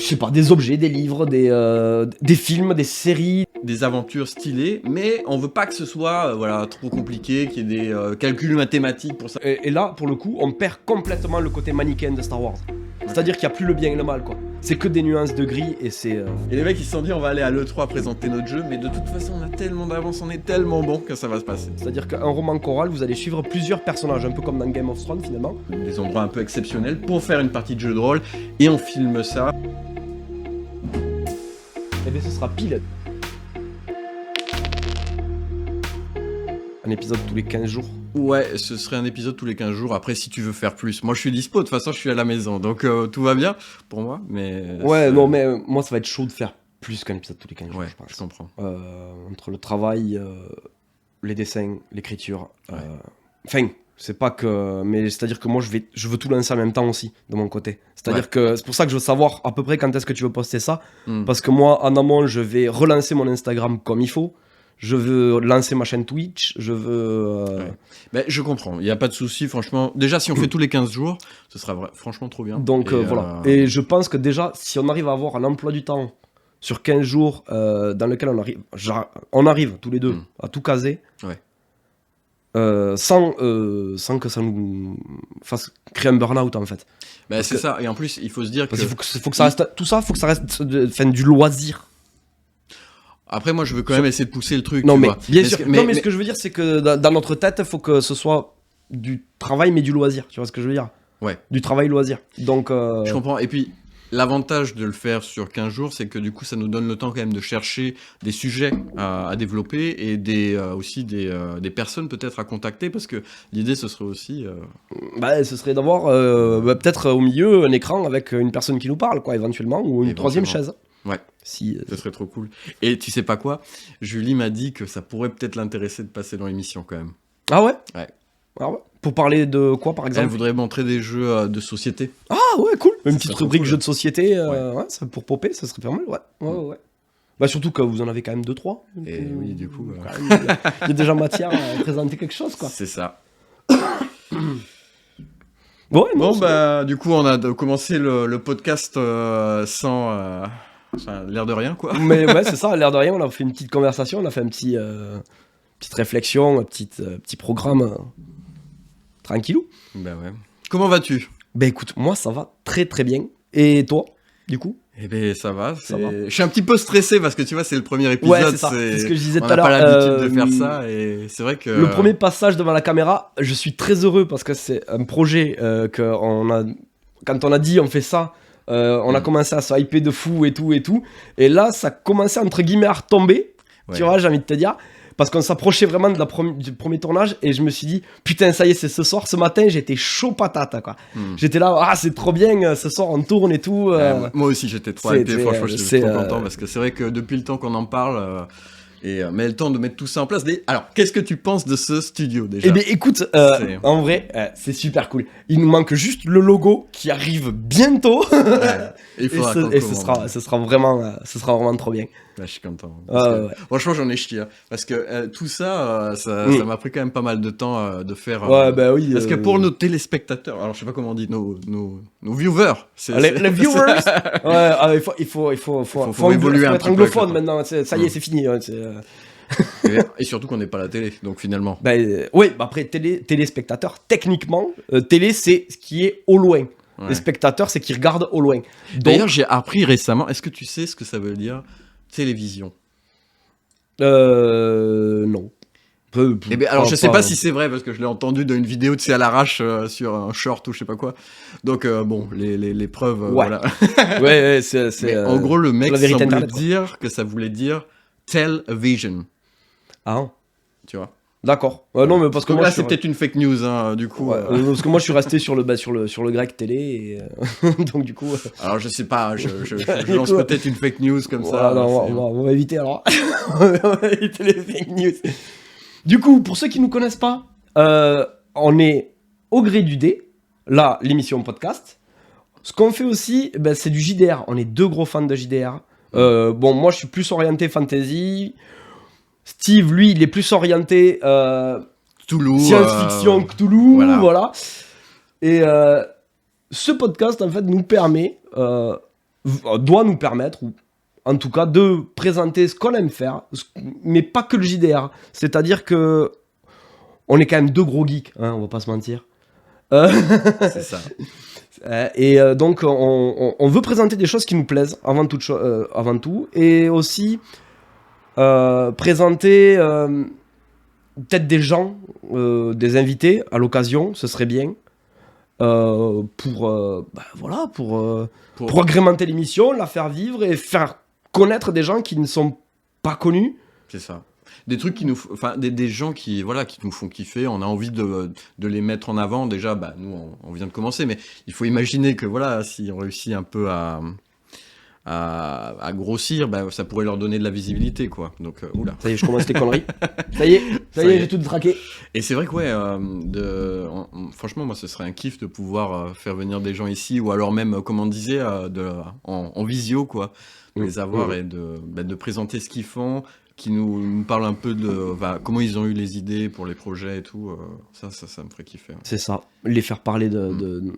sais pas, des objets, des livres, des films, des séries. Des aventures stylées, mais on veut pas que ce soit trop compliqué, qu'il y ait des calculs mathématiques pour ça. Et là, pour le coup, on perd complètement le côté manichéen de Star Wars. C'est-à-dire qu'il n'y a plus le bien et le mal, quoi. C'est que des nuances de gris et c'est... Et les mecs ils se sont dit on va aller à l'E3 présenter notre jeu, mais de toute façon on a tellement d'avance, on est tellement bon que ça va se passer. C'est-à-dire qu'un roman choral, vous allez suivre plusieurs personnages, un peu comme dans Game of Thrones finalement. Des endroits un peu exceptionnels pour faire une partie de jeu de rôle, et on filme ça. Et bien ce sera pile un épisode tous les 15 jours. Ouais, ce serait un épisode tous les 15 jours. Après, si tu veux faire plus, moi je suis dispo, de toute façon je suis à la maison, donc tout va bien pour moi, mais... Ouais, non, mais moi ça va être chaud de faire plus qu'un épisode tous les 15 jours, Ouais, je pense. je comprends. Entre le travail, les dessins, l'écriture... Ouais. Enfin, c'est pas que... Mais c'est-à-dire que moi je veux tout lancer en même temps aussi, de mon côté. C'est-à-dire que c'est pour ça que je veux savoir à peu près quand est-ce que tu veux poster ça, parce que moi, en amont, je vais relancer mon Instagram comme il faut. Je veux lancer ma chaîne Twitch, je veux... Ouais. Ben, je comprends, il n'y a pas de souci, franchement. Déjà, si on fait tous les 15 jours, ce sera franchement trop bien. Donc voilà. Et je pense que déjà, si on arrive à avoir un emploi du temps sur 15 jours dans lequel on arrive tous les deux à tout caser, ouais. sans que ça nous fasse créer un burn-out en fait. Ben, c'est ça, et en plus, il faut se dire que... Faut que ça reste... Tout ça, faut que ça reste du loisir. Après, moi, je veux quand même essayer de pousser le truc. Non, tu mais vois. bien sûr. Mais ce que je veux dire, c'est que dans notre tête, il faut que ce soit du travail, mais du loisir. Tu vois ce que je veux dire ? Ouais. Du travail-loisir. Donc. Je comprends. Et puis, l'avantage de le faire sur 15 jours, c'est que du coup, ça nous donne le temps quand même de chercher des sujets à développer et aussi des personnes peut-être à contacter, parce que l'idée, ce serait aussi... ce serait d'avoir peut-être au milieu un écran avec une personne qui nous parle, quoi, éventuellement, ou une troisième chaise. Ouais, si, ce serait trop cool. Et tu sais pas quoi, Julie m'a dit que ça pourrait peut-être l'intéresser de passer dans l'émission quand même. Ah ouais ? Ouais. Ah ouais. Pour parler de quoi, par exemple ? Elle voudrait montrer des jeux de société. Ah ouais, cool. Une petite rubrique cool. Jeux de société, ça, pour popper, ça serait pas mal, ouais. Bah surtout que vous en avez quand même 2-3. Et oui, du coup... Il y a déjà matière à présenter quelque chose, quoi. C'est ça. Ouais, non, bon, du coup, on a commencé le podcast sans... l'air de rien, quoi. Mais ouais, c'est ça, l'air de rien, on a fait une petite conversation, on a fait une petite réflexion, un petit programme tranquillou. Bah ouais. Comment vas-tu ? Bah écoute, moi ça va très très bien. Et toi, du coup ? Eh ben ça va. Je suis un petit peu stressé parce que tu vois, c'est le premier épisode. Ouais, c'est ça. C'est ce que je disais tout à l'heure. On n'a pas l'habitude de faire ça et c'est vrai que... Le premier passage devant la caméra, je suis très heureux parce que c'est un projet quand on a dit on fait ça, on a commencé à se hyper de fou et tout. Et là, ça commençait entre guillemets à retomber, tu vois, j'ai envie de te dire. Parce qu'on s'approchait vraiment du premier tournage et je me suis dit, putain, ça y est, c'est ce soir. Ce matin, j'étais chaud patate, quoi. J'étais là, c'est trop bien, ce soir on tourne et tout. Moi aussi, j'étais trop hypé, franchement, j'étais trop content parce que c'est vrai que depuis le temps qu'on en parle, mais le temps de mettre tout ça en place. Alors, qu'est-ce que tu penses de ce studio déjà ? Eh bien, écoute, en vrai, c'est super cool. Il nous manque juste le logo qui arrive bientôt. Et ce sera vraiment trop bien. Là, je suis content. Ouais. Franchement, j'en ai chié. Parce que tout ça, ça m'a pris quand même pas mal de temps de faire. Ouais, bah oui. Parce que pour nos téléspectateurs, alors je sais pas comment on dit, nos viewers. Les viewers. Ouais, il faut évoluer un être petit peu anglophone maintenant. Ça y est, c'est fini. Et surtout qu'on n'est pas à la télé, donc finalement. Oui, après, téléspectateur, techniquement, télé, c'est ce qui est au loin. Ouais. Les spectateurs, c'est qui regardent au loin. D'ailleurs, j'ai appris récemment, est-ce que tu sais ce que ça veut dire télévision ? Non. Alors, je sais pas si c'est vrai, parce que je l'ai entendu dans une vidéo, tu sais, à l'arrache, sur un short ou je sais pas quoi. Donc, bon, les preuves, voilà. Ouais, c'est en gros, le mec semblait Internet, dire que ça voulait dire television. Ah. Tu vois ? D'accord. Non, mais parce que moi, là, c'est peut-être une fake news, hein, du coup. Parce que moi, je suis resté sur le grec télé, et donc du coup. Alors, je sais pas, je lance peut-être une fake news comme ça. Non, on va éviter alors. On va éviter les fake news. Du coup, pour ceux qui nous connaissent pas, on est au gré du dé, là, l'émission podcast. Ce qu'on fait aussi, c'est du JDR. On est deux gros fans de JDR. Bon, moi, je suis plus orienté fantasy. Steve, lui, il est plus orienté Cthulhu, science-fiction, Cthulhu, voilà. Et ce podcast, en fait, nous permet doit nous permettre, ou en tout cas, de présenter ce qu'on aime faire, mais pas que le JDR. C'est-à-dire que on est quand même deux gros geeks, hein, on va pas se mentir. C'est ça. Et donc, on veut présenter des choses qui nous plaisent avant tout, et aussi présenter peut-être des gens, des invités à l'occasion, ce serait bien. Pour agrémenter l'émission, la faire vivre et faire connaître des gens qui ne sont pas connus. C'est ça. Des trucs des gens qui nous font kiffer, on a envie de les mettre en avant. Déjà, nous, on vient de commencer, mais il faut imaginer que si on réussit un peu à grossir, ça pourrait leur donner de la visibilité, quoi. Donc, oula. Ça y est, je commence les conneries. Ça y est, j'ai tout traqué. Et c'est vrai que, franchement, moi, ce serait un kiff de pouvoir faire venir des gens ici, ou alors même, comme on disait, en visio, quoi. De les avoir et de présenter ce qu'ils font, qui nous parlent un peu de comment ils ont eu les idées pour les projets et tout. Ça me ferait kiffer. Ouais. C'est ça. Les faire parler de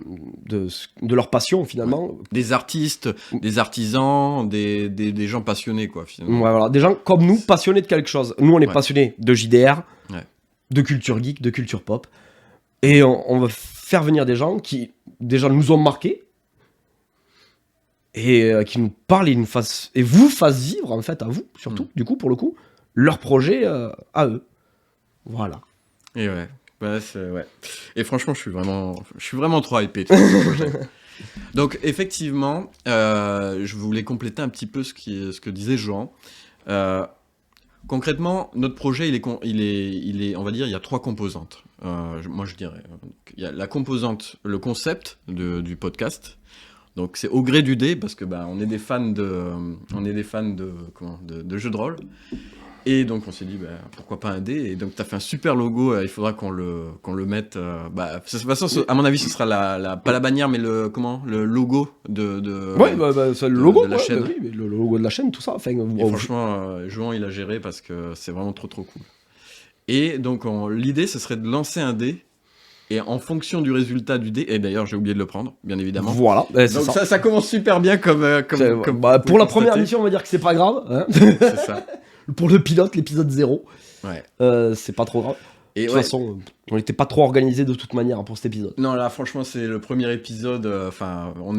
leur passion, finalement. Ouais. Des artistes, des artisans, des gens passionnés, quoi, finalement. Ouais, voilà. Des gens comme nous, passionnés de quelque chose. Nous, on est passionnés de JDR, de culture geek, de culture pop. Et on va faire venir des gens qui, déjà, nous ont marqués. Et qui nous parlent et vous fassent vivre, en fait, à vous, surtout, du coup, pour le coup, leur projet à eux. Voilà. Et et franchement, je suis vraiment trop hypé de ce projet. Donc, effectivement, je voulais compléter un petit peu ce que disait Jean. Concrètement, notre projet, il est, on va dire, il y a 3 composantes. Moi, je dirais. Il y a la composante, le concept du podcast. Donc c'est au gré du dé parce que on est des fans de jeux de rôle, et donc on s'est dit pourquoi pas un dé, et donc tu as fait un super logo, il faudra qu'on le mette de toute façon à mon avis ce sera pas la bannière mais le logo de c'est le logo de la chaîne. oui, mais le logo de la chaîne, tout ça, enfin, franchement Jouan il a géré parce que c'est vraiment trop cool. Et donc l'idée ce serait de lancer un dé. Et en fonction du résultat du dé, et d'ailleurs j'ai oublié de le prendre, bien évidemment. Voilà, donc ça commence super bien comme pour la première émission, on va dire que c'est pas grave. Hein. C'est ça. Pour le pilote, l'épisode 0, c'est pas trop grave. Et de toute façon, on n'était pas trop organisé de toute manière pour cet épisode. Non, là franchement c'est le premier épisode. On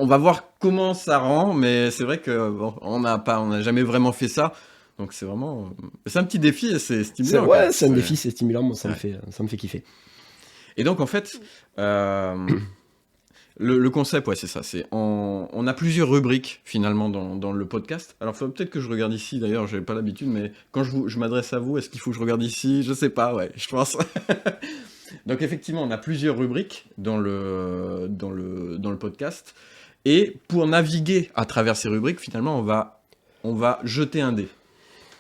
va voir comment ça rend, mais c'est vrai que on n'a jamais vraiment fait ça. Donc c'est vraiment, c'est un petit défi et c'est stimulant. C'est un défi, c'est stimulant, moi ça me fait kiffer. Et donc en fait, le concept, c'est ça. On a plusieurs rubriques finalement dans le podcast. Alors faut peut-être que je regarde ici. D'ailleurs, j'ai pas l'habitude, mais quand je m'adresse à vous, est-ce qu'il faut que je regarde ici ? Je sais pas. Ouais, je pense. Donc effectivement, on a plusieurs rubriques dans le podcast. Et pour naviguer à travers ces rubriques, finalement, on va jeter un dé.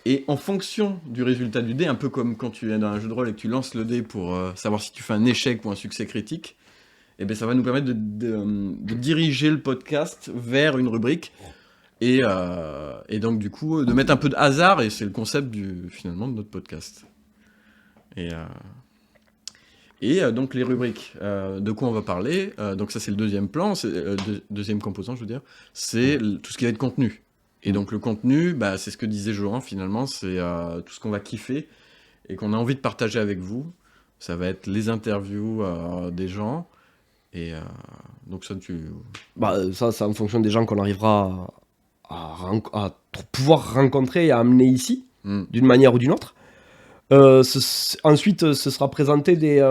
Et en fonction du résultat du dé, un peu comme quand tu es dans un jeu de rôle et que tu lances le dé pour savoir si tu fais un échec ou un succès critique, et ça va nous permettre de diriger le podcast vers une rubrique et donc du coup de mettre un peu de hasard, et c'est le concept finalement de notre podcast. Et donc les rubriques, de quoi on va parler, donc ça c'est le deuxième plan, deuxième composant je veux dire, c'est tout ce qui va être contenu. Et donc le contenu, c'est ce que disait Johan finalement, c'est tout ce qu'on va kiffer et qu'on a envie de partager avec vous. Ça va être les interviews des gens, et donc ça ça en fonction des gens qu'on arrivera à pouvoir rencontrer et à amener ici, d'une manière ou d'une autre. Ensuite, ce sera présenté des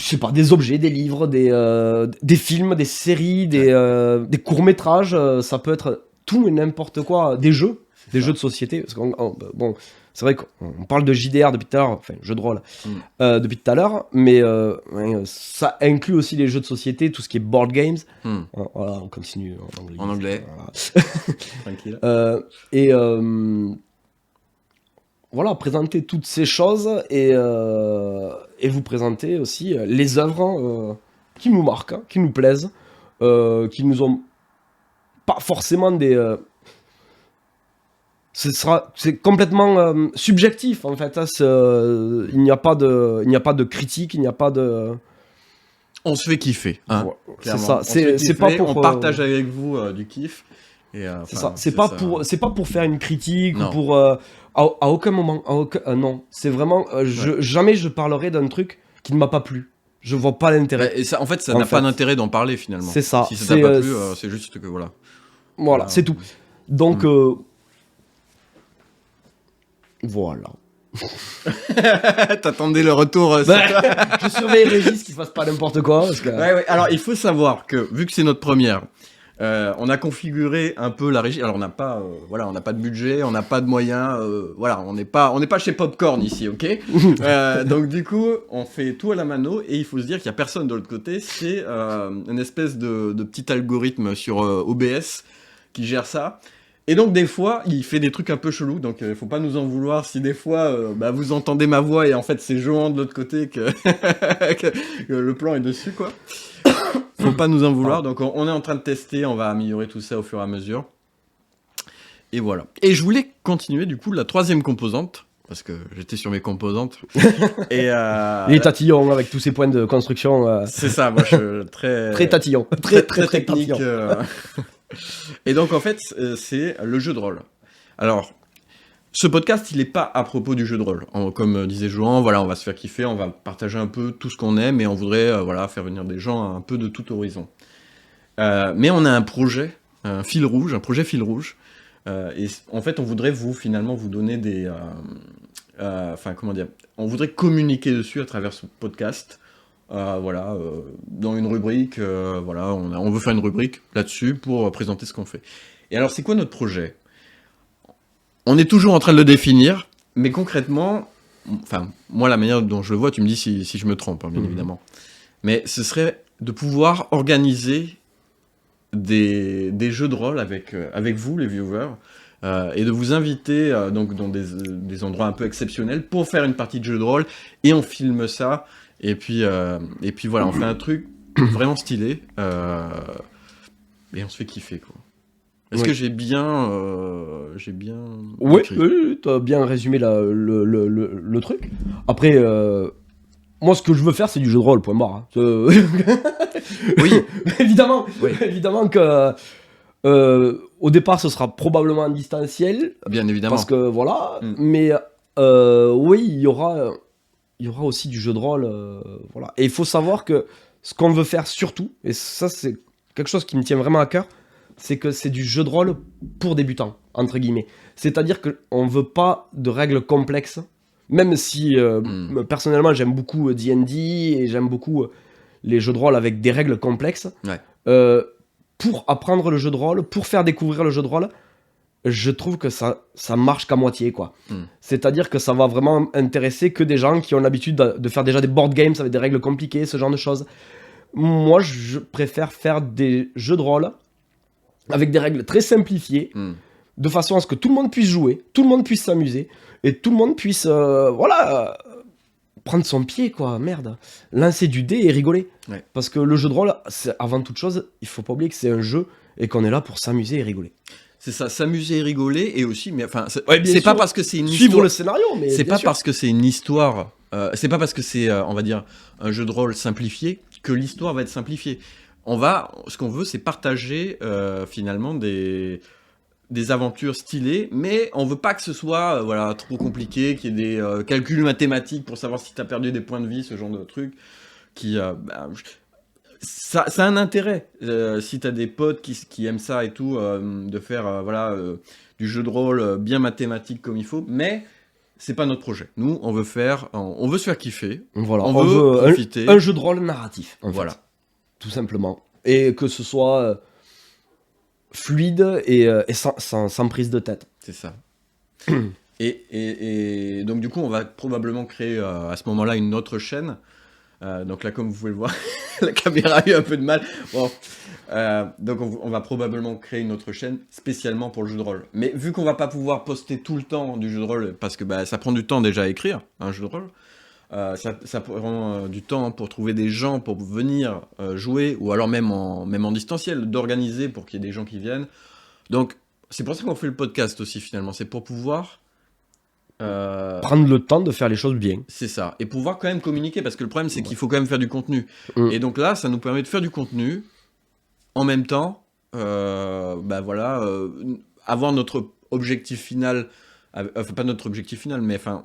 je sais pas, des objets, des livres, des films, des séries, des courts-métrages, ça peut être tout et n'importe quoi, des jeux de société, parce bon, c'est vrai qu'on parle de JDR depuis tout à l'heure, enfin, jeu de rôle, depuis tout à l'heure, mais ça inclut aussi les jeux de société, tout ce qui est board games. Voilà, on continue en anglais. Tranquille. Voilà, présenter toutes ces choses et vous présenter aussi les œuvres qui nous marquent, qui nous plaisent, qui nous ont pas forcément des... c'est complètement subjectif en fait. Il n'y a pas de critique, il n'y a pas de... On se fait kiffer. Hein, Ouais, c'est clairement. ça. On se fait C'est pas kiffer, pour. on partage avec vous du kiff. Et, C'est enfin, ça. C'est pas pour faire une critique ou pour. À aucun moment. Non. C'est vraiment. Jamais je parlerai d'un truc qui ne m'a pas plu. Je vois pas l'intérêt. Et ça, en fait, ça En n'a pas fait. d'intérêt d'en parler finalement. C'est ça. Si ça t'a pas plu, c'est juste que voilà. Voilà, c'est tout. Donc. Voilà. T'attendais le retour. Je surveille Régis qu'il fasse pas n'importe quoi. Parce que... Ouais. Alors, il faut savoir que, vu que c'est notre première, on a configuré un peu la régie. Alors, on n'a pas, on n'a pas de budget, on n'a pas de moyens. Voilà, on n'est pas chez Popcorn ici, ok. Donc, du coup, on fait tout à la mano et il faut se dire qu'il y a personne de l'autre côté. C'est une espèce de petit algorithme sur OBS qui gère ça. Et donc des fois, il fait des trucs un peu chelous, donc faut pas nous en vouloir si des fois vous entendez ma voix et en fait c'est Johan de l'autre côté que le plan est dessus, quoi. Faut pas nous en vouloir, donc on est en train de tester, on va améliorer tout ça au fur et à mesure. Et voilà. Et je voulais continuer du coup la troisième composante, parce que j'étais sur mes composantes. Et il est tatillon avec tous ces points de construction. C'est ça, moi je suis très... Très tatillon. Très technique. tatillon. Et donc en fait, c'est le jeu de rôle. Alors, ce podcast, il n'est pas à propos du jeu de rôle. Comme disait Johan, voilà, on va se faire kiffer, on va partager un peu tout ce qu'on aime et on voudrait faire venir des gens un peu de tout horizon. Mais on a un projet, un projet fil rouge. Et en fait, on voudrait finalement vous donner des... on voudrait communiquer dessus à travers ce podcast. Dans une rubrique, on veut faire une rubrique là-dessus pour présenter ce qu'on fait. Et alors, c'est quoi notre projet ? On est toujours en train de le définir, mais concrètement, moi, la manière dont je le vois, tu me dis si je me trompe, hein, bien évidemment. Mais ce serait de pouvoir organiser des jeux de rôle avec vous, les viewers, et de vous inviter donc dans des endroits un peu exceptionnels pour faire une partie de jeu de rôle, et on filme ça. Et puis voilà, on fait un truc vraiment stylé et on se fait kiffer, quoi. Est-ce que j'ai bien Oui, écrit t'as bien résumé le truc. Après, moi, ce que je veux faire, c'est du jeu de rôle, point barre. Hein. Oui, évidemment, oui. évidemment que au départ, ce sera probablement en distanciel. Bien évidemment. Parce que voilà, mais oui, il y aura aussi du jeu de rôle, voilà. Et il faut savoir que ce qu'on veut faire surtout, et ça c'est quelque chose qui me tient vraiment à cœur, c'est que c'est du jeu de rôle pour débutants, entre guillemets. C'est-à-dire qu'on veut pas de règles complexes, même si personnellement j'aime beaucoup D&D et j'aime beaucoup les jeux de rôle avec des règles complexes. Ouais. Pour apprendre le jeu de rôle, pour faire découvrir le jeu de rôle, je trouve que ça marche qu'à moitié, quoi. C'est-à-dire que ça va vraiment intéresser que des gens qui ont l'habitude de faire déjà des board games avec des règles compliquées, ce genre de choses. Moi, je préfère faire des jeux de rôle avec des règles très simplifiées, de façon à ce que tout le monde puisse jouer, tout le monde puisse s'amuser, et tout le monde puisse, prendre son pied, quoi, merde. Lancer du dé et rigoler. Ouais. Parce que le jeu de rôle, avant toute chose, il faut pas oublier que c'est un jeu et qu'on est là pour s'amuser et rigoler. C'est ça, s'amuser et rigoler, et aussi, mais enfin, c'est sûr, pas parce que c'est une suivre histoire. le scénario, mais C'est bien pas sûr. parce que c'est une histoire. C'est pas parce que c'est, on va dire, un jeu de rôle simplifié que l'histoire va être simplifiée. Ce qu'on veut, c'est partager finalement des aventures stylées, mais on veut pas que ce soit trop compliqué, qu'il y ait des calculs mathématiques pour savoir si t'as perdu des points de vie, ce genre de truc qui ça a un intérêt si t'as des potes qui aiment ça et tout, de faire du jeu de rôle bien mathématique comme il faut, mais c'est pas notre projet. Nous, on veut se faire kiffer. Voilà, on on veut veut profiter. un jeu de rôle narratif, en Voilà. fait, tout simplement. Et que ce soit fluide et sans prise de tête. C'est ça. et donc du coup, on va probablement créer à ce moment-là une autre chaîne. Donc là, comme vous pouvez le voir, la caméra a eu un peu de mal. Bon, donc on va probablement créer une autre chaîne spécialement pour le jeu de rôle. Mais vu qu'on va pas pouvoir poster tout le temps du jeu de rôle, parce que ça prend du temps déjà à écrire un jeu de rôle, ça prend du temps pour trouver des gens pour venir jouer, ou alors même en distanciel, d'organiser pour qu'il y ait des gens qui viennent. Donc c'est pour ça qu'on fait le podcast aussi finalement, c'est pour pouvoir Prendre le temps de faire les choses bien. C'est ça. Et pouvoir quand même communiquer, parce que le problème, c'est qu'il faut quand même faire du contenu. Et donc là, ça nous permet de faire du contenu en même temps, avoir notre objectif final. Enfin, pas notre objectif final, mais enfin,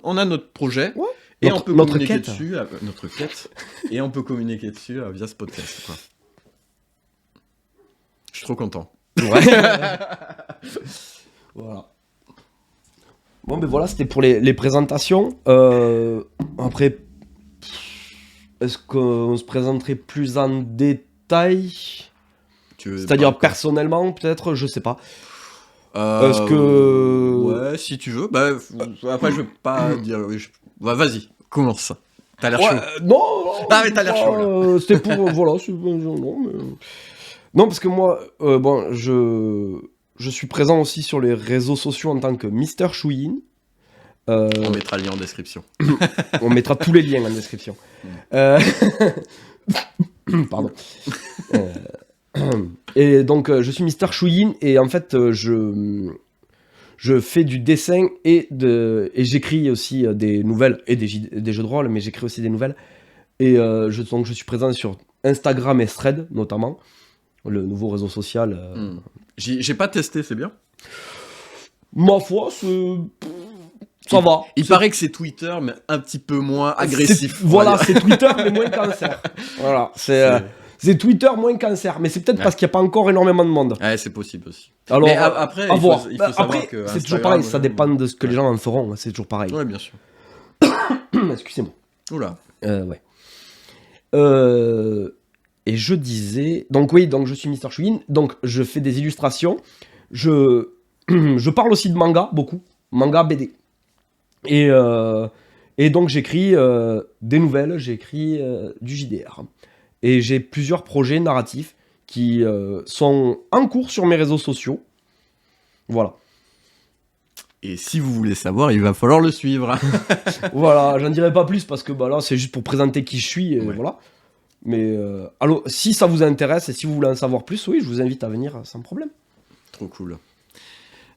on a notre projet. Ouais. Et on peut communiquer quête. dessus, notre quête, et on peut communiquer dessus via ce podcast, quoi. Je suis trop content. Ouais. Voilà. Bon, ben voilà, c'était pour les présentations. Après, est-ce qu'on se présenterait plus en détail ? C'est-à-dire personnellement, peut-être, je sais pas. Est-ce que... Ouais, si tu veux. Bah, après, je vais pas dire... vas-y, commence. T'as l'air chaud. Non, Ah, mais t'as l'air chaud, là. C'était pour... voilà, non, parce que moi, je suis présent aussi sur les réseaux sociaux en tant que Mister Chouyin. On mettra le lien en description. On mettra tous les liens en description. Pardon. Et donc, je suis Mister Chouyin et en fait, je fais du dessin et j'écris aussi des nouvelles et des jeux de rôle, mais j'écris aussi des nouvelles. Et donc, je suis présent sur Instagram et Thread, notamment, le nouveau réseau social. J'ai pas testé, c'est bien. Ma foi, ça va. Il paraît que c'est Twitter, mais un petit peu moins agressif. Voilà, c'est Twitter, mais moins cancer. Voilà, c'est Twitter moins cancer, mais c'est peut-être parce qu'il n'y a pas encore énormément de monde. Ouais, c'est possible aussi. Alors, mais après, il faut savoir que c'est toujours pareil, ça dépend de ce que les gens en feront, c'est toujours pareil. Ouais, bien sûr. Excusez-moi. Oula. Ouais. Et je disais... Donc oui, donc je suis Mister Chouyin, donc je fais des illustrations, je parle aussi de manga, beaucoup. Manga, BD. Et donc j'écris des nouvelles, j'écris du JDR. Et j'ai plusieurs projets narratifs qui sont en cours sur mes réseaux sociaux. Voilà. Et si vous voulez savoir, il va falloir le suivre. Voilà, j'en dirai pas plus parce que là c'est juste pour présenter qui je suis et voilà. Mais alors, si ça vous intéresse et si vous voulez en savoir plus, oui, je vous invite à venir sans problème. Trop cool.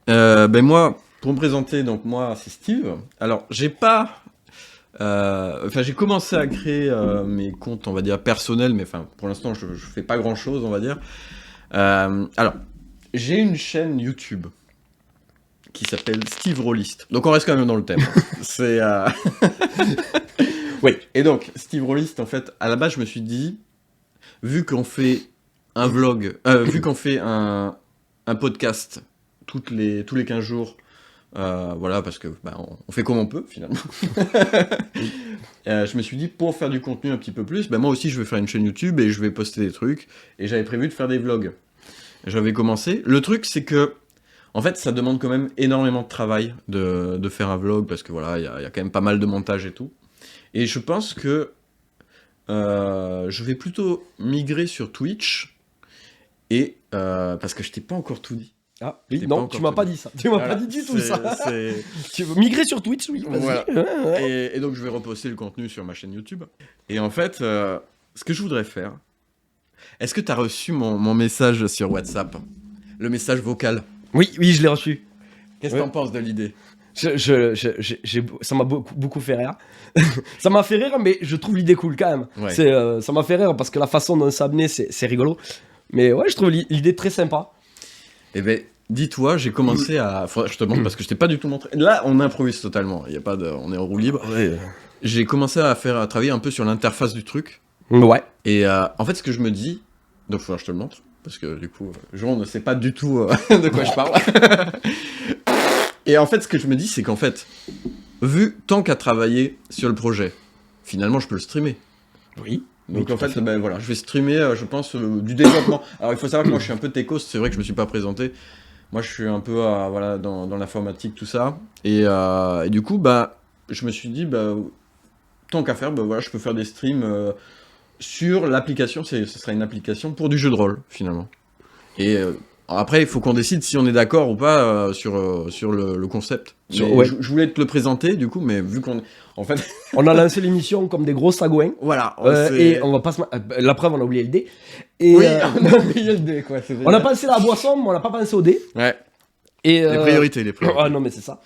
Ben moi, pour me présenter, donc moi c'est Steve. Alors j'ai pas... j'ai commencé à créer mes comptes, on va dire, personnels, mais pour l'instant je fais pas grand chose, on va dire. Alors, j'ai une chaîne YouTube qui s'appelle Steve Rollist. Donc on reste quand même dans le thème. C'est... Oui, et donc, Steve Rollist, en fait, à la base, je me suis dit, vu qu'on fait un vlog, vu qu'on fait un podcast tous les 15 jours, voilà, parce que on fait comme on peut, finalement. Je me suis dit, pour faire du contenu un petit peu plus, moi aussi, je vais faire une chaîne YouTube et je vais poster des trucs. Et j'avais prévu de faire des vlogs. J'avais commencé. Le truc, c'est que, en fait, ça demande quand même énormément de travail de faire un vlog, parce que voilà, il y a quand même pas mal de montage et tout. Et je pense que je vais plutôt migrer sur Twitch, et parce que je t'ai pas encore tout dit. Ah oui, non, tu m'as pas dit ça. Tu m'as pas dit du tout ça. Tu veux migrer sur Twitch, oui, vas-y. Voilà. Ouais. Et donc je vais reposter le contenu sur ma chaîne YouTube. Et en fait, ce que je voudrais faire... Est-ce que tu as reçu mon message sur WhatsApp ? Le message vocal ? Oui, je l'ai reçu. Qu'est-ce que t'en penses de l'idée ? Ça m'a beaucoup fait rire. Ça m'a fait rire, mais je trouve l'idée cool quand même. Ouais. Ça m'a fait rire parce que la façon dont ça amené, c'est rigolo. Mais ouais, je trouve l'idée très sympa. Eh ben, dis-toi, j'ai commencé à... Je te montre parce que je t'ai pas du tout montré. Là, on improvise totalement. Il y a pas de... On est en roue libre. Ouais. J'ai commencé à travailler un peu sur l'interface du truc. Ouais. Et en fait, ce que je me dis... Donc, je te le montre. Parce que du coup, Jean ne sait pas du tout de quoi je parle. Et en fait, ce que je me dis, c'est qu'en fait, vu tant qu'à travailler sur le projet, finalement, je peux le streamer. Oui. Donc en fait, voilà, je vais streamer, je pense, du développement. Alors il faut savoir que moi, je suis un peu techos, c'est vrai que je me suis pas présenté. Moi, je suis un peu voilà, dans l'informatique, tout ça. Et du coup, je me suis dit, tant qu'à faire, voilà, je peux faire des streams sur l'application. Ce sera une application pour du jeu de rôle, finalement. Et... après, il faut qu'on décide si on est d'accord ou pas sur le concept. Ouais. Je voulais te le présenter, du coup, mais vu qu'on... En fait... On a lancé l'émission comme des gros sagouins. Voilà. Et on va pas se... La preuve, on a oublié le dé. Et oui, on a oublié le dé, quoi. On a pensé à la boisson, mais on n'a pas pensé au dé. Ouais. Et les priorités. Ah non, mais c'est ça.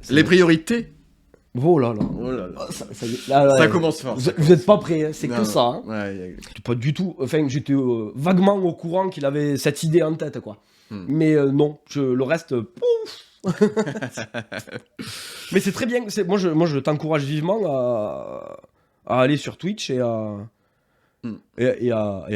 Les priorités. Oh là là. Oh là là. Ah, ça y est. Là, Ça commence fort. Vous êtes pas prêts, hein, c'est Non, que ça. Hein. Ouais, J'étais pas du tout. Enfin, j'étais vaguement au courant qu'il avait cette idée en tête, quoi. Mais non, le reste. Pouf. Mais c'est très bien. Moi, je t'encourage vivement à aller sur Twitch et à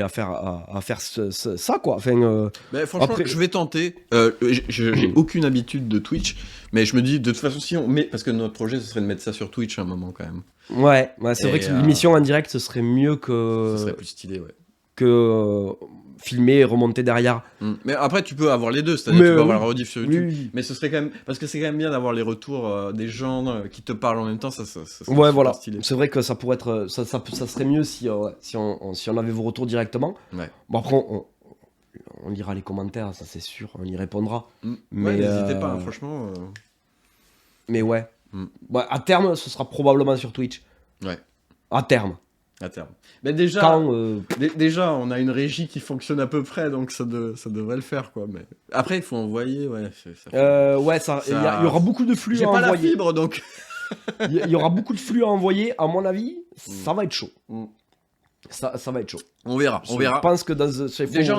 faire ça, quoi. Enfin, franchement, après- je vais tenter. J'ai aucune habitude de Twitch, mais je me dis, de toute façon, si on met. Parce que notre projet, ce serait de mettre ça sur Twitch à un moment quand même. ouais, c'est Et, vrai que l'émission en direct, ce serait mieux Ce serait plus stylé, ouais. que filmer et remonter derrière. Mais après, tu peux avoir les deux, c'est-à-dire Mais, tu peux avoir la rediff sur YouTube. Oui. Mais ce serait quand même. Parce que c'est quand même bien d'avoir les retours des gens qui te parlent en même temps, ça serait Ouais, super voilà. stylé. C'est vrai que ça pourrait être. Ça serait mieux si on avait vos retours directement. Ouais. Bon, après, on lira les commentaires, ça c'est sûr, on y répondra. Mais, Ouais, n'hésitez pas, hein, franchement. Mais ouais. Mm. Ouais, à terme, ce sera probablement sur Twitch. Ouais, À terme. à terme. Mais déjà. Quand. Déjà, on a une régie qui fonctionne à peu près, donc ça devrait le faire, quoi. Mais après, il faut envoyer, ouais. Ouais, il y aura beaucoup de flux J'ai à pas la envoyer. fibre, donc. Il y aura beaucoup de flux à envoyer, à mon avis, ça va être chaud. Ça va être chaud. On verra. Je pense que dans Déjà,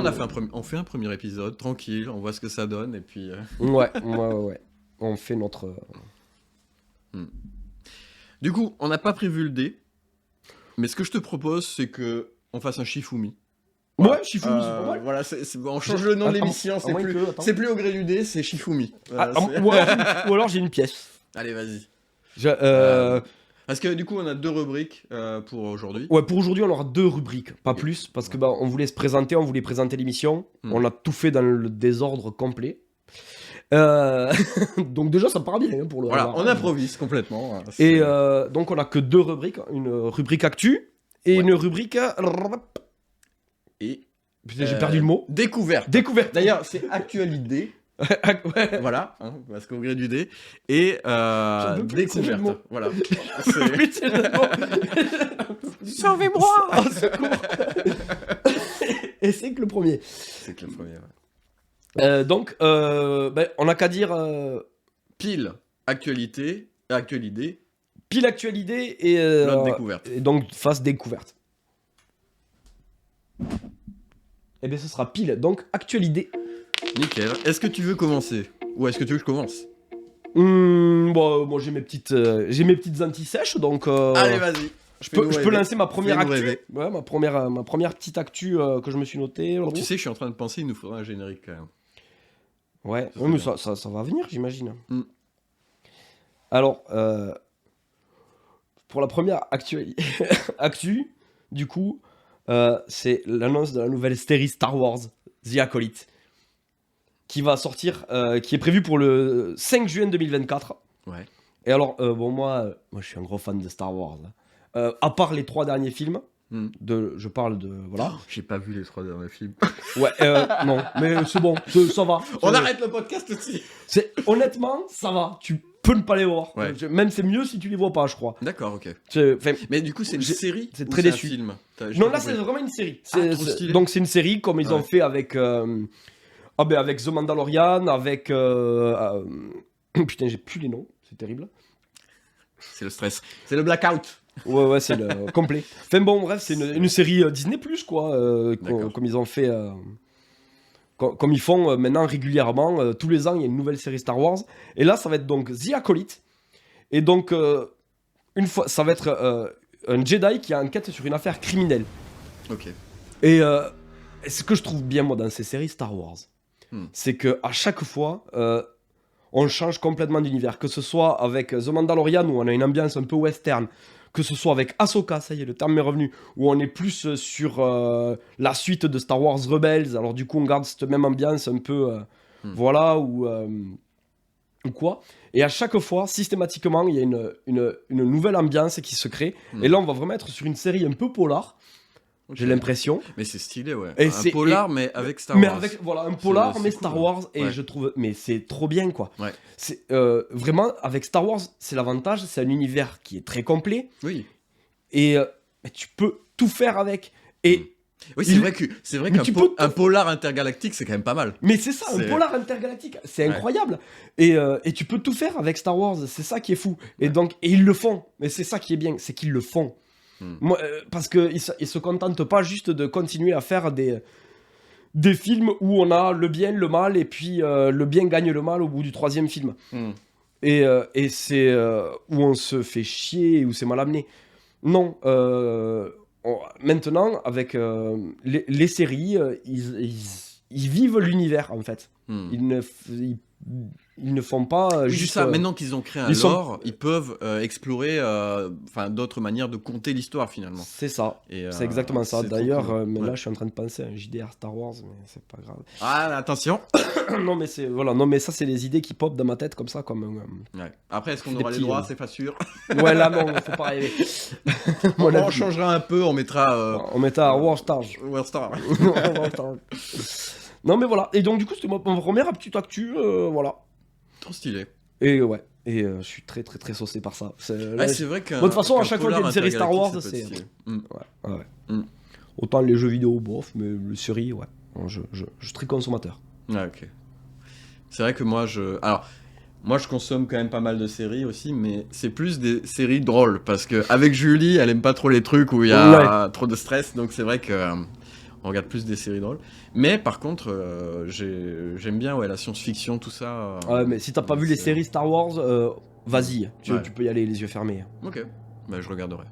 on fait un premier épisode, tranquille, on voit ce que ça donne, et puis. Ouais. On fait notre. Du coup, on n'a pas prévu le dé, mais ce que je te propose, c'est que on fasse un Shifumi. Ouais, Shifumi, c'est pas mal. Voilà, on change le nom de l'émission, c'est plus au gré du dé, c'est Shifumi. Ou alors j'ai une pièce. Allez, vas-y. Parce que du coup, on a 2 rubriques pour aujourd'hui. Ouais, pour aujourd'hui, on aura 2 rubriques, pas plus, parce que on voulait se présenter, on voulait présenter l'émission. On a tout fait dans le désordre complet. Donc déjà, ça part bien pour le. Voilà, on improvise complètement. Et donc, on a que 2 rubriques, une rubrique actu et une rubrique. Et putain, j'ai perdu le mot. Découverte. D'ailleurs, c'est actualité. Ouais. Voilà, hein, parce qu'au gré du dé. Et découverte. Voilà. Sauvez-moi. Et c'est que le premier. C'est que le premier, ouais. Donc, on a qu'à dire. Pile actualité, actualité. Pile actualité et. Découverte. Et donc, face découverte. Et bien, ce sera pile. Donc, actualité. Nickel. Est-ce que tu veux commencer? Ou est-ce que tu veux que je commence? Bon, j'ai mes petites anti-sèches, donc. Allez, vas-y. Je peux lancer ma première Fais-nous actu. rêver. Ouais, ma première petite actu que je me suis notée. Tu sais, je suis en train de penser, il nous faudra un générique quand même. Ouais, mais ça va venir, j'imagine. Alors, pour la première actu, du coup, c'est l'annonce de la nouvelle série Star Wars, The Acolyte, qui va sortir, qui est prévue pour le 5 juin 2024. Ouais. Et alors, moi, je suis un gros fan de Star Wars. À part les 3 derniers films, je parle de... Voilà. Oh, j'ai pas vu les 3 derniers films. Ouais, non, mais c'est bon, ça va. On arrête le podcast aussi. Honnêtement, ça va. Tu peux ne pas les voir. Ouais. Même c'est mieux si tu les vois pas, je crois. D'accord, ok. Enfin, Mais du coup, c'est une série c'est ou très c'est déçu. un film? Non, là, c'est vraiment une série. trop stylé. Donc, c'est une série comme ils ont Ouais. fait avec... avec The Mandalorian, avec... Putain, j'ai plus les noms. C'est terrible. C'est le stress. C'est le blackout. Ouais, c'est le complet. Enfin bon, bref, c'est une série Disney+, quoi, D'accord. comme ils ont fait... comme ils font maintenant régulièrement. Tous les ans, il y a une nouvelle série Star Wars. Et là, ça va être donc The Acolyte. Et donc, une fois, ça va être un Jedi qui a enquête sur une affaire criminelle. Ok. Et ce que je trouve bien, moi, dans ces séries Star Wars, c'est que à chaque fois... on change complètement d'univers, que ce soit avec The Mandalorian où on a une ambiance un peu western, que ce soit avec Ahsoka, ça y est, le terme m'est revenu, où on est plus sur la suite de Star Wars Rebels, alors du coup on garde cette même ambiance un peu, voilà, ou quoi. Et à chaque fois, systématiquement, il y a une nouvelle ambiance qui se crée, et là on va vraiment être sur une série un peu polar, j'ai l'impression. Mais c'est stylé, ouais. Et un polar, mais avec Star Wars. Mais avec, voilà, un polar, mais c'est Star cool. Wars, et Ouais. je trouve, mais c'est trop bien, quoi. Ouais. C'est vraiment, avec Star Wars, c'est l'avantage, c'est un univers qui est très complet, Oui. et tu peux tout faire avec. Et Oui, Il- c'est vrai Mais qu'un tu peux un polar intergalactique, c'est quand même pas mal. Mais c'est ça, un C'est- polar intergalactique, c'est Ouais. incroyable. Et tu peux tout faire avec Star Wars, c'est ça qui est fou. Et Ouais. donc, et ils le font. Mais c'est ça qui est bien, c'est qu'ils le font. Moi, parce qu'ils se contentent pas juste de continuer à faire des films où on a le bien, le mal, et puis le bien gagne le mal au bout du 3e film. Hmm. Et c'est où on se fait chier, où c'est mal amené. Non, maintenant, avec les séries, ils vivent l'univers, en fait. Hmm. Ils ne font pas Oui, juste... ça, maintenant qu'ils ont créé un ils sont- lore, ils peuvent explorer d'autres manières de compter l'histoire finalement. C'est ça, Et, c'est exactement ça. c'est trop D'ailleurs, cool. mais Ouais. là, je suis en train de penser à un JDR Star Wars, mais c'est pas grave. Ah, attention. Non, mais voilà, non, mais ça, c'est les idées qui popent dans ma tête comme ça, comme... Ouais. Après, est-ce qu'on Des aura les petits, droits? C'est pas sûr. Ouais, là, non, faut pas rêver. Mon On avis. changera un peu, on mettra On mettait à War Stars. Warstar. War Stars. Non, mais voilà. Et donc, du coup, c'était mon première petite actu, voilà. Trop stylé. Et ouais, je suis très très très saucé par ça. Ouais, c'est vrai qu'un. Bon, de toute façon, à qu'un chaque fois qu'il y a polar une série Star Wars, intergalactique, ça peut être c'est- stylé. Ouais. Mm. Autant les jeux vidéo, bof, mais les séries, ouais. Je suis très consommateur. Ouais, ok. C'est vrai que moi, je consomme quand même pas mal de séries aussi, mais c'est plus des séries drôles parce que avec Julie, elle aime pas trop les trucs où il y a trop de stress, donc c'est vrai que on regarde plus des séries drôles. Mais par contre, j'aime bien la science-fiction, tout ça. Ouais, mais si t'as pas vu les c'est- séries Star Wars, vas-y, Ouais. tu peux y aller les yeux fermés. Ok, bah, je regarderai.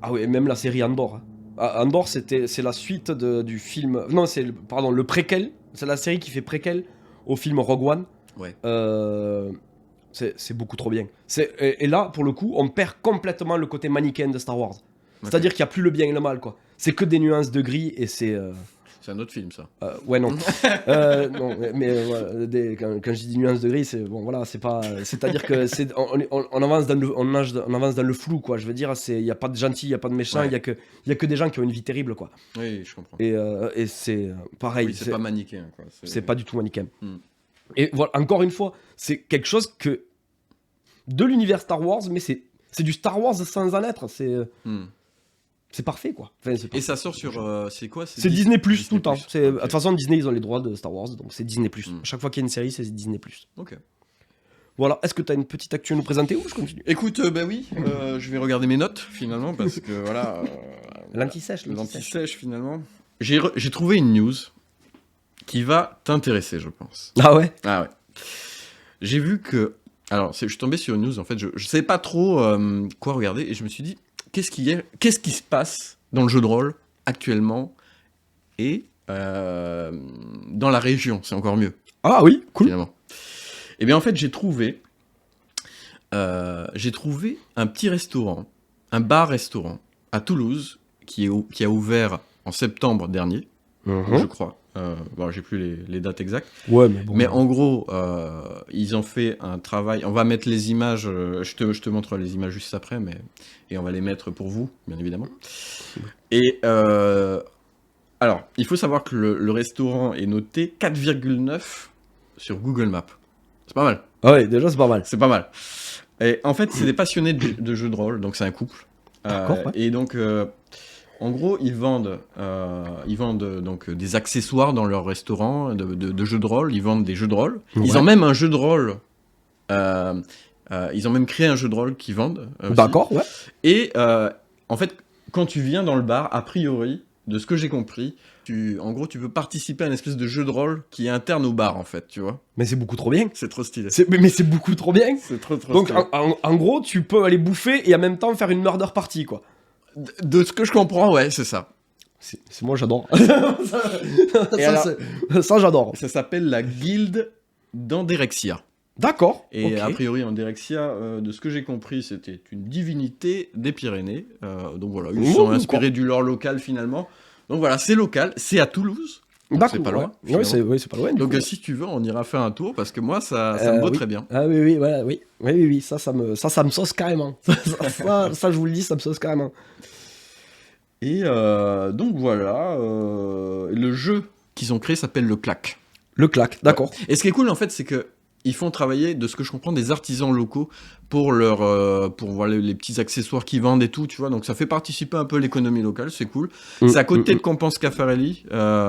Ah ouais, même la série Andor. Hein. Ah, Andor, c'est la suite du film. Non, pardon, le préquel. C'est la série qui fait préquel au film Rogue One. Ouais. C'est beaucoup trop bien. Et là, pour le coup, on perd complètement le côté manichéen de Star Wars. C'est-à-dire qu'il n'y a plus le bien et le mal, quoi. C'est que des nuances de gris et c'est. C'est un autre film, ça. Ouais, non. Non, mais quand je dis nuances de gris, c'est bon, voilà, c'est pas. C'est-à-dire que on avance on avance dans le flou, quoi. Je veux dire, il y a pas de gentils, il y a pas de méchants, il Ouais. y a que des gens qui ont une vie terrible, quoi. Oui, je comprends. Et c'est pareil. Oui, c'est pas manichéen, quoi. C'est pas du tout manichéen. Hmm. Et voilà, encore une fois, c'est quelque chose que de l'univers Star Wars, mais c'est du Star Wars sans en être. Hmm. C'est parfait, quoi. Enfin, c'est Et parfait. ça sort sur. C'est quoi? C'est Disney Plus tout le temps. Ok. De toute façon, Disney, ils ont les droits de Star Wars, donc c'est Disney Plus. Mm. Chaque fois qu'il y a une série, c'est Disney Plus. Ok. Voilà. Est-ce que tu as une petite actu à nous présenter ou je continue? Écoute, bah oui, je vais regarder mes notes finalement parce que voilà. L'anti-sèche, L'anti-sèche finalement. J'ai trouvé une news qui va t'intéresser, je pense. Ah ouais? Ah ouais. J'ai vu que. Alors, je suis tombé sur une news en fait. Je savais pas trop quoi regarder et je me suis dit qu'est-ce qui se passe dans le jeu de rôle actuellement et dans la région, c'est encore mieux. Ah oui, cool. Finalement. Et bien en fait, j'ai trouvé un petit restaurant, un bar-restaurant à Toulouse qui a ouvert en septembre dernier, je crois. Bon, j'ai plus les dates exactes. Ouais, mais bon. Mais en gros, ils ont fait un travail. On va mettre les images. Je te montre les images juste après, et on va les mettre pour vous, bien évidemment. Et alors, il faut savoir que le restaurant est noté 4,9 sur Google Maps. C'est pas mal. Ah ouais, déjà, c'est pas mal. C'est pas mal. Et en fait, c'est des passionnés de jeux de rôle, donc c'est un couple. D'accord, ouais. Et donc, en gros, ils vendent donc des accessoires dans leur restaurant de jeux de rôle. Ils vendent des jeux de rôle. Ouais. Ils ont même un jeu de rôle. Ils ont même créé un jeu de rôle qu'ils vendent. Aussi. D'accord, ouais. Et en fait, quand tu viens dans le bar, a priori, de ce que j'ai compris, en gros, tu peux participer à une espèce de jeu de rôle qui est interne au bar, en fait, tu vois. Mais c'est beaucoup trop bien. C'est trop stylé. Mais c'est beaucoup trop bien. C'est trop Donc, stylé. en gros, tu peux aller bouffer et en même temps faire une murder party, quoi. De ce que je comprends, ouais, c'est ça. C'est moi, j'adore. Et alors- ça, j'adore. Ça s'appelle la guilde d'Andérexia. D'accord. Et ok. a priori, Andérexia, de ce que j'ai compris, c'était une divinité des Pyrénées. Donc voilà, ils Oh, sont d'accord. inspirés du lore local finalement. Donc voilà, c'est local, c'est à Toulouse. Donc D'accord. c'est pas loin. Ouais, ouais, finalement. c'est pas loin. du Donc coup. si tu veux, on ira faire un tour parce que moi, ça me vaut oui. très bien. Ah oui, voilà, oui, ça me sauce carrément. ça, je vous le dis, ça me sauce carrément. Et donc voilà, le jeu qu'ils ont créé s'appelle le Clac. Le clac, d'accord. Et ce qui est cool en fait, c'est que ils font travailler, de ce que je comprends, des artisans locaux pour pour voir les petits accessoires qu'ils vendent et tout, tu vois. Donc ça fait participer un peu l'économie locale, c'est cool. C'est à côté de Compense Caffarelli,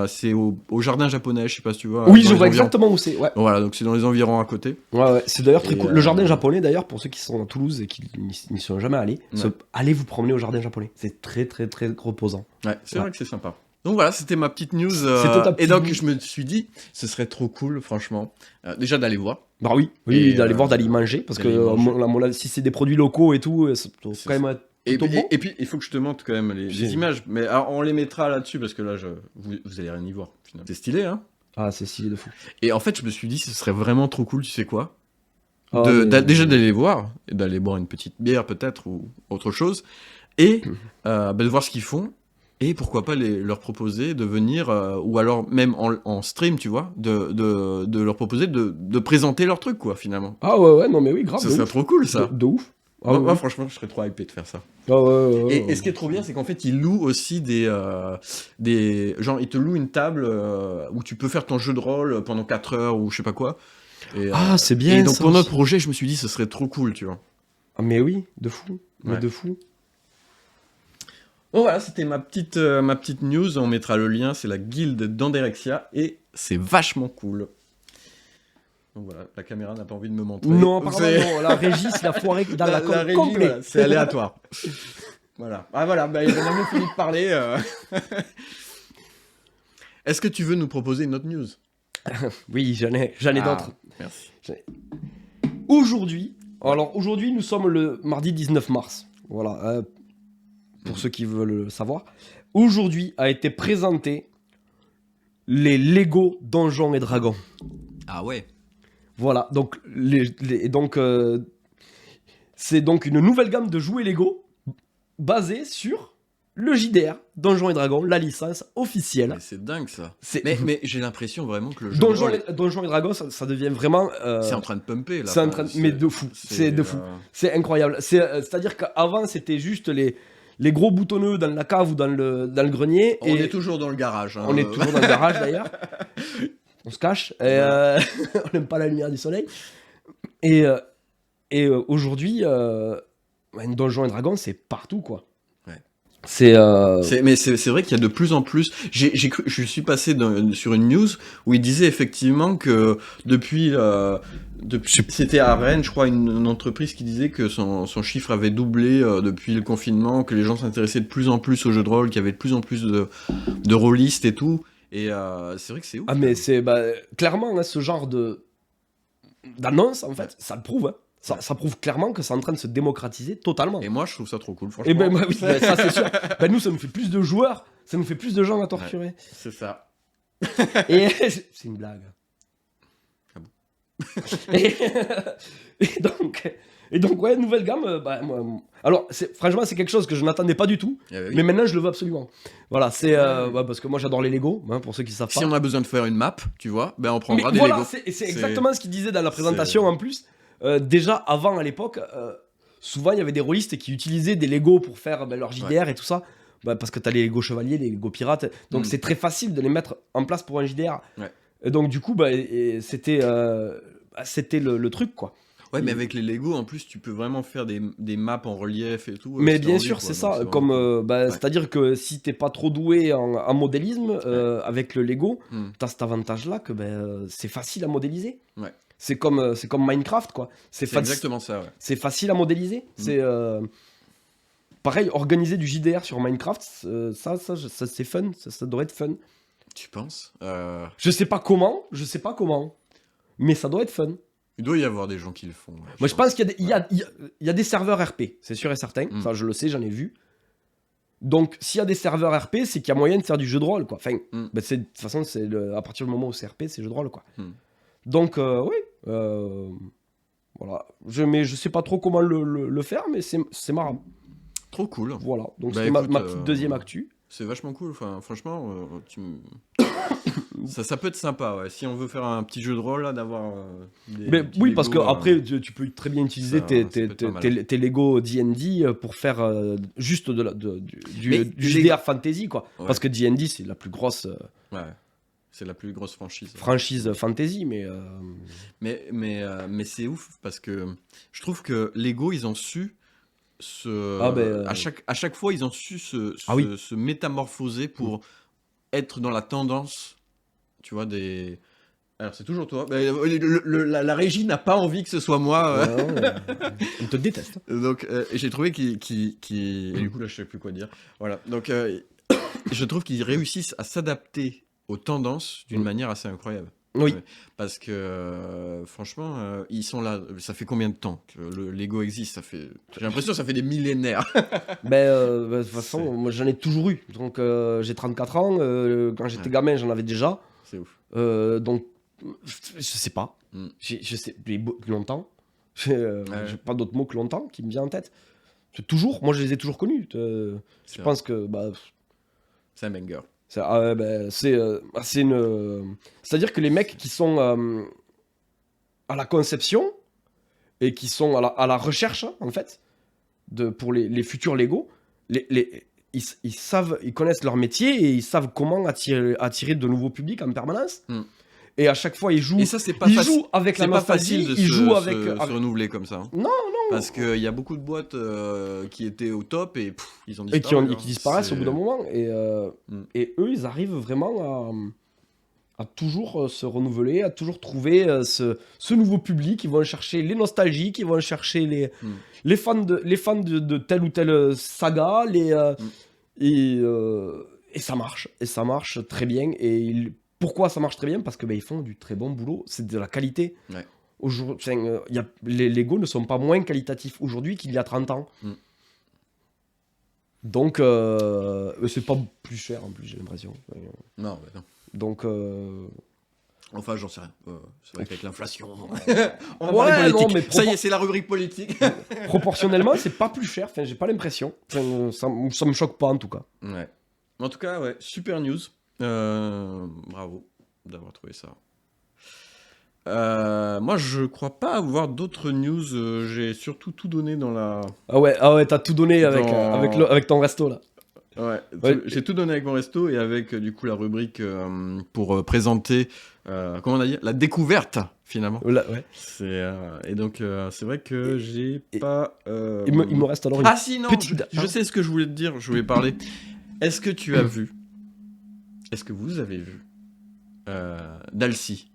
c'est au jardin japonais, je sais pas si tu vois. Oui, dans je les vois environs. exactement où c'est. Ouais. Voilà, donc c'est dans les environs à côté. Ouais, c'est d'ailleurs très Et, cool. Le jardin japonais, d'ailleurs, pour ceux qui sont à Toulouse et qui n'y sont jamais allés, Ouais. allez vous promener au jardin japonais. C'est très, très, très reposant. Ouais, c'est Ouais. vrai que c'est sympa. Donc voilà, c'était ma petite news. C'était ta petite et donc news. je me suis dit, ce serait trop cool, franchement, déjà d'aller voir. Bah oui, Et, d'aller voir, d'aller y manger, parce que d'aller y manger. si c'est des produits locaux et tout, ça doit C'est quand même ça. être Et, plutôt bon. et puis, il faut que je te montre quand même les J'ai- images. Mais alors, on les mettra là-dessus parce que là, vous allez rien y voir. Finalement. C'est stylé, hein. Ah, c'est stylé de fou. Et en fait, je me suis dit, ce serait vraiment trop cool, tu sais quoi Ah, mais- déjà d'aller les voir, et d'aller boire une petite bière peut-être ou autre chose, et de voir ce qu'ils font, et pourquoi pas leur proposer de venir, ou alors même en stream, tu vois, de leur proposer de présenter leur truc, quoi, finalement. Ah ouais, non mais oui, grave. Ça de serait ouf. trop cool, ça. De ouf. Ah, Moi, ouais, moi, ouais. franchement, je serais trop hypé de faire ça. Ah, ouais, Et ce qui est trop bien, c'est qu'en fait, ils louent aussi genre, ils te louent une table où tu peux faire ton jeu de rôle pendant 4 heures ou je sais pas quoi. Et, Ah, c'est bien. et donc, ça pour notre aussi. projet, je me suis dit, ce serait trop cool, tu vois. Ah, mais oui, de fou. Mais Ouais. de fou. Donc voilà, c'était ma petite news. On mettra le lien, c'est la guilde d'Andérexia et c'est vachement cool. Donc voilà, la caméra n'a pas envie de me montrer. Non, apparemment, C'est- non. La régie, c'est la foirée dans la, la régie, complet. voilà, c'est aléatoire. Voilà. Ah voilà, bah, il a même fini de parler. Est-ce que tu veux nous proposer une autre news? Oui, j'en ai Ah, d'autres. Merci. Aujourd'hui, nous sommes le mardi 19 mars. Voilà, pour ceux qui veulent le savoir. Aujourd'hui a été présenté les Lego Donjons et Dragons. Ah ouais. Voilà, donc, c'est donc une nouvelle gamme de jouets Lego basée sur le JDR, Donjons et Dragons, la licence officielle. Mais c'est dingue ça. C'est- Mais j'ai l'impression vraiment que le jeu de Donjons rôle et Dragons, ça devient vraiment... c'est en train de pumper là. c'est en train de- mais de fou. C'est de fou. C'est incroyable. C'est-à-dire qu'avant, c'était juste les gros boutonneux dans la cave ou dans le grenier. On est toujours dans le garage. Hein. On est toujours dans le garage d'ailleurs. On se cache. Et, on n'aime pas la lumière du soleil. Et aujourd'hui, Donjons et Dragons, c'est partout, quoi. Ouais. C'est C'est vrai qu'il y a de plus en plus. Je suis passé sur une news où il disait effectivement que depuis c'était à Rennes, je crois, une entreprise qui disait que son chiffre avait doublé depuis le confinement, que les gens s'intéressaient de plus en plus aux jeux de rôle, qu'il y avait de plus en plus de rôlistes et tout. Et c'est vrai que c'est ouf. Ah, mais c'est clairement hein, ce genre d'annonce, en fait, ça le prouve. Hein. Ça prouve clairement que c'est en train de se démocratiser totalement. Et moi, je trouve ça trop cool, franchement. Et ben oui, ça c'est sûr. Nous, ça nous fait plus de joueurs, ça nous fait plus de gens à torturer. C'est ça. Et c'est une blague. Ah bon. et donc ouais, nouvelle gamme. Alors, franchement, c'est quelque chose que je n'attendais pas du tout, Eh ben oui. mais maintenant je le veux absolument. Voilà, c'est parce que moi j'adore les Lego, hein, pour ceux qui savent pas. Si on a besoin de faire une map, tu vois, ben on Mais prendra des voilà, Lego. c'est exactement ce qu'il disait dans la présentation en plus. Déjà avant à l'époque, souvent il y avait des rôlistes qui utilisaient des Lego pour faire leur JDR et tout ça. Parce que t'as les Lego chevaliers, les Lego pirates, donc c'est très facile de les mettre en place pour un JDR. Ouais. Et donc du coup, c'était le truc quoi. Ouais, mais avec les Lego, en plus, tu peux vraiment faire des maps en relief et tout. Mais si t'as bien envie, sûr, quoi. c'est Donc, ça. vraiment Comme, cool. Ouais. c'est-à-dire que si t'es pas trop doué en modélisme avec le Lego, t'as cet avantage-là que c'est facile à modéliser. Ouais. C'est comme Minecraft, quoi. C'est exactement ça, ouais. C'est facile à modéliser. C'est pareil, organiser du JDR sur Minecraft, ça c'est fun. Ça devrait être fun. Tu penses Je sais pas comment, mais ça doit être fun. Il doit y avoir des gens qui le font. Ouais, Moi, je pense qu'il y a des serveurs RP, c'est sûr et certain. Ça, je le sais, j'en ai vu. Donc, s'il y a des serveurs RP, c'est qu'il y a moyen de faire du jeu de rôle, quoi. Enfin, de toute façon, à partir du moment où c'est RP, c'est jeu de rôle, quoi. Donc, oui. Voilà. Mais je sais pas trop comment le faire, mais c'est marrant. Trop cool. Voilà. Donc, Bah, c'est écoute, ma petite deuxième actu. C'est vachement cool. Enfin, franchement, ça peut être sympa, ouais. Si on veut faire un petit jeu de rôle, là, d'avoir Mais petits oui, Lego, parce que après, tu peux très bien utiliser ça peut être pas mal. tes Lego D&D pour faire juste du Mais JDR fantasy, quoi. Ouais. Parce que D&D, c'est la plus grosse... Ouais. C'est la plus grosse franchise. franchise fantasy, mais Mais c'est ouf parce que je trouve que Lego, ils ont su à chaque fois, ils ont su se métamorphoser pour être dans la tendance, tu vois, des. Alors c'est toujours toi. La régie n'a pas envie que ce soit moi. on te déteste. Donc j'ai trouvé et du coup là je sais plus quoi dire. Voilà. Donc je trouve qu'ils réussissent à s'adapter aux tendances d'une manière assez incroyable. Oui. Parce que franchement, ils sont là. Ça fait combien de temps que le Lego existe? J'ai l'impression que ça fait des millénaires. De toute façon, moi j'en ai toujours eu. Donc j'ai 34 ans. Quand j'étais gamin, j'en avais déjà. C'est ouf. Donc je sais pas. Je sais longtemps. J'ai pas d'autre mot que longtemps qui me vient en tête. C'est toujours. Moi je les ai toujours connus. Je pense que c'est un banger. C'est-à-dire que les mecs qui sont à la conception et qui sont à la recherche, en fait, pour les futurs Lego, ils connaissent leur métier et ils savent comment attirer de nouveaux publics en permanence. Et à chaque fois, ils jouent. Et ça, c'est pas jouent avec la nostalgie. Facile de se renouveler comme ça. Non. Parce qu'il y a beaucoup de boîtes qui étaient au top et ils ont disparu. Et qui disparaissent au bout d'un moment. Et eux, ils arrivent vraiment à toujours se renouveler, à toujours trouver ce nouveau public. Ils vont chercher les nostalgiques, ils vont chercher les fans de telle ou telle saga. Et ça marche. Et ça marche très bien. Pourquoi ça marche très bien? Parce que ils font du très bon boulot. C'est de la qualité. Ouais. Les Lego ne sont pas moins qualitatifs aujourd'hui qu'il y a 30 ans. Donc, c'est pas plus cher en plus, j'ai l'impression. Non. Donc. Enfin, j'en sais rien. C'est vrai qu'avec l'inflation. On va parler politique. Mais ça y est, c'est la rubrique politique. Proportionnellement, c'est pas plus cher. J'ai pas l'impression. Ça me choque pas en tout cas. Ouais. En tout cas, super news. Bravo d'avoir trouvé ça. Moi, je crois pas avoir d'autres news. J'ai surtout tout donné dans la. Ah ouais, t'as tout donné avec ton resto là. Ouais. J'ai tout donné avec mon resto et avec du coup la rubrique pour présenter, comment on a dit, la découverte finalement. Ouais. Et donc c'est vrai que j'ai pas. Il me reste alors une. Ah si non, je sais ce que je voulais te dire. Je voulais parler. Est-ce que tu as vu? Est-ce que vous avez vu Dalcy?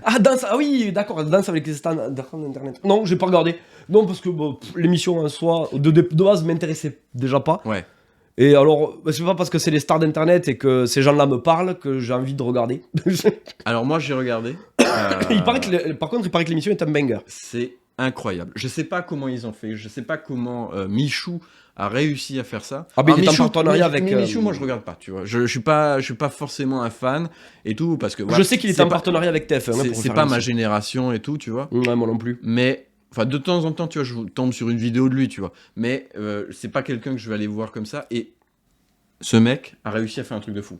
Ah, oui, d'accord, Danse avec les stands d'internet. Non, j'ai pas regardé. Non, parce que l'émission en soi, de base, m'intéressait déjà pas. Ouais. Et alors, c'est pas parce que c'est les stars d'internet et que ces gens-là me parlent que j'ai envie de regarder. Alors, moi, j'ai regardé. Par contre, il paraît que l'émission est un banger. C'est incroyable. Je sais pas comment ils ont fait. Je sais pas comment Michou a réussi à faire ça. Ah, mais il est en partenariat avec. Michou, moi je regarde pas, tu vois. Je suis pas forcément un fan et tout parce que. Voilà, je sais qu'il est en partenariat avec TF1. C'est pas ma génération et tout, tu vois. Ouais, moi non plus. Mais enfin, de temps en temps, tu vois, je tombe sur une vidéo de lui, tu vois. Mais c'est pas quelqu'un que je vais aller voir comme ça. Et ce mec a réussi à faire un truc de fou.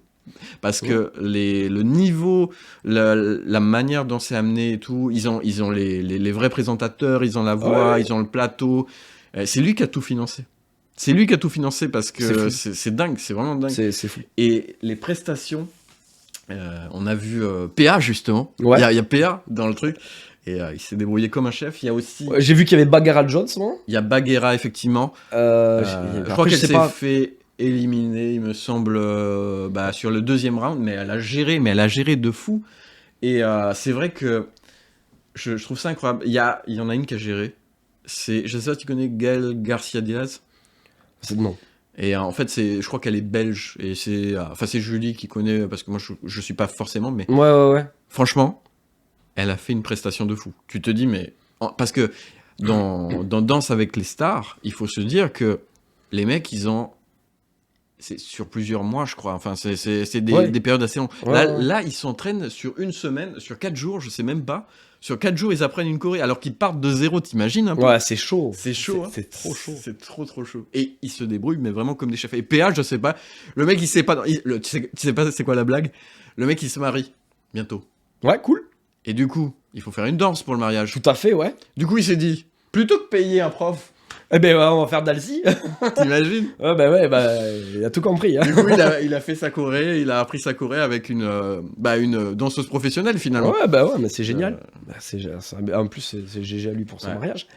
Parce que le niveau, la manière dont c'est amené et tout, ils ont les vrais présentateurs, ils ont la voix, ils ont le plateau. C'est lui qui a tout financé. C'est lui qui a tout financé parce que c'est dingue, c'est vraiment dingue. C'est fou. Et les prestations, on a vu PA justement. Ouais. Il y a PA dans le truc. Et il s'est débrouillé comme un chef. Il y a aussi. J'ai vu qu'il y avait Bagheera Jones, moi. Il y a Bagheera, effectivement. Je crois qu'elle s'est fait éliminer, il me semble, sur le deuxième round. Mais elle a géré de fou. Et c'est vrai que je trouve ça incroyable. Il y en a une qui a géré. Je sais pas si tu connais Gaël Garcia Diaz. Non. Et en fait, je crois qu'elle est belge. Et c'est Julie qui connaît, parce que moi, je suis pas forcément, mais. Ouais. Franchement, elle a fait une prestation de fou. Tu te dis, mais. Parce que dans Danse avec les stars, il faut se dire que les mecs, ils ont. C'est sur plusieurs mois, je crois. Enfin, c'est des périodes assez longues. Là, ils s'entraînent sur une semaine, sur 4 jours, je sais même pas. Sur 4 jours, ils apprennent une choré alors qu'ils partent de zéro, t'imagines un peu? Ouais, c'est chaud. C'est chaud. C'est trop chaud. C'est trop chaud. Et ils se débrouillent, mais vraiment comme des chefs. Et PA, je sais pas. Le mec, il sait pas. Tu sais pas c'est quoi la blague? Le mec, il se marie bientôt. Ouais, cool. Et du coup, il faut faire une danse pour le mariage. Tout à fait, ouais. Du coup, il s'est dit, plutôt que payer un prof Eh ben, ouais, on va faire Dalcy. T'imagines? Ouais, il a tout compris. Hein. Du coup, il a fait sa choré, il a appris sa choré avec une danseuse professionnelle finalement. Ouais, mais c'est génial. En plus, c'est GG à lui pour son mariage.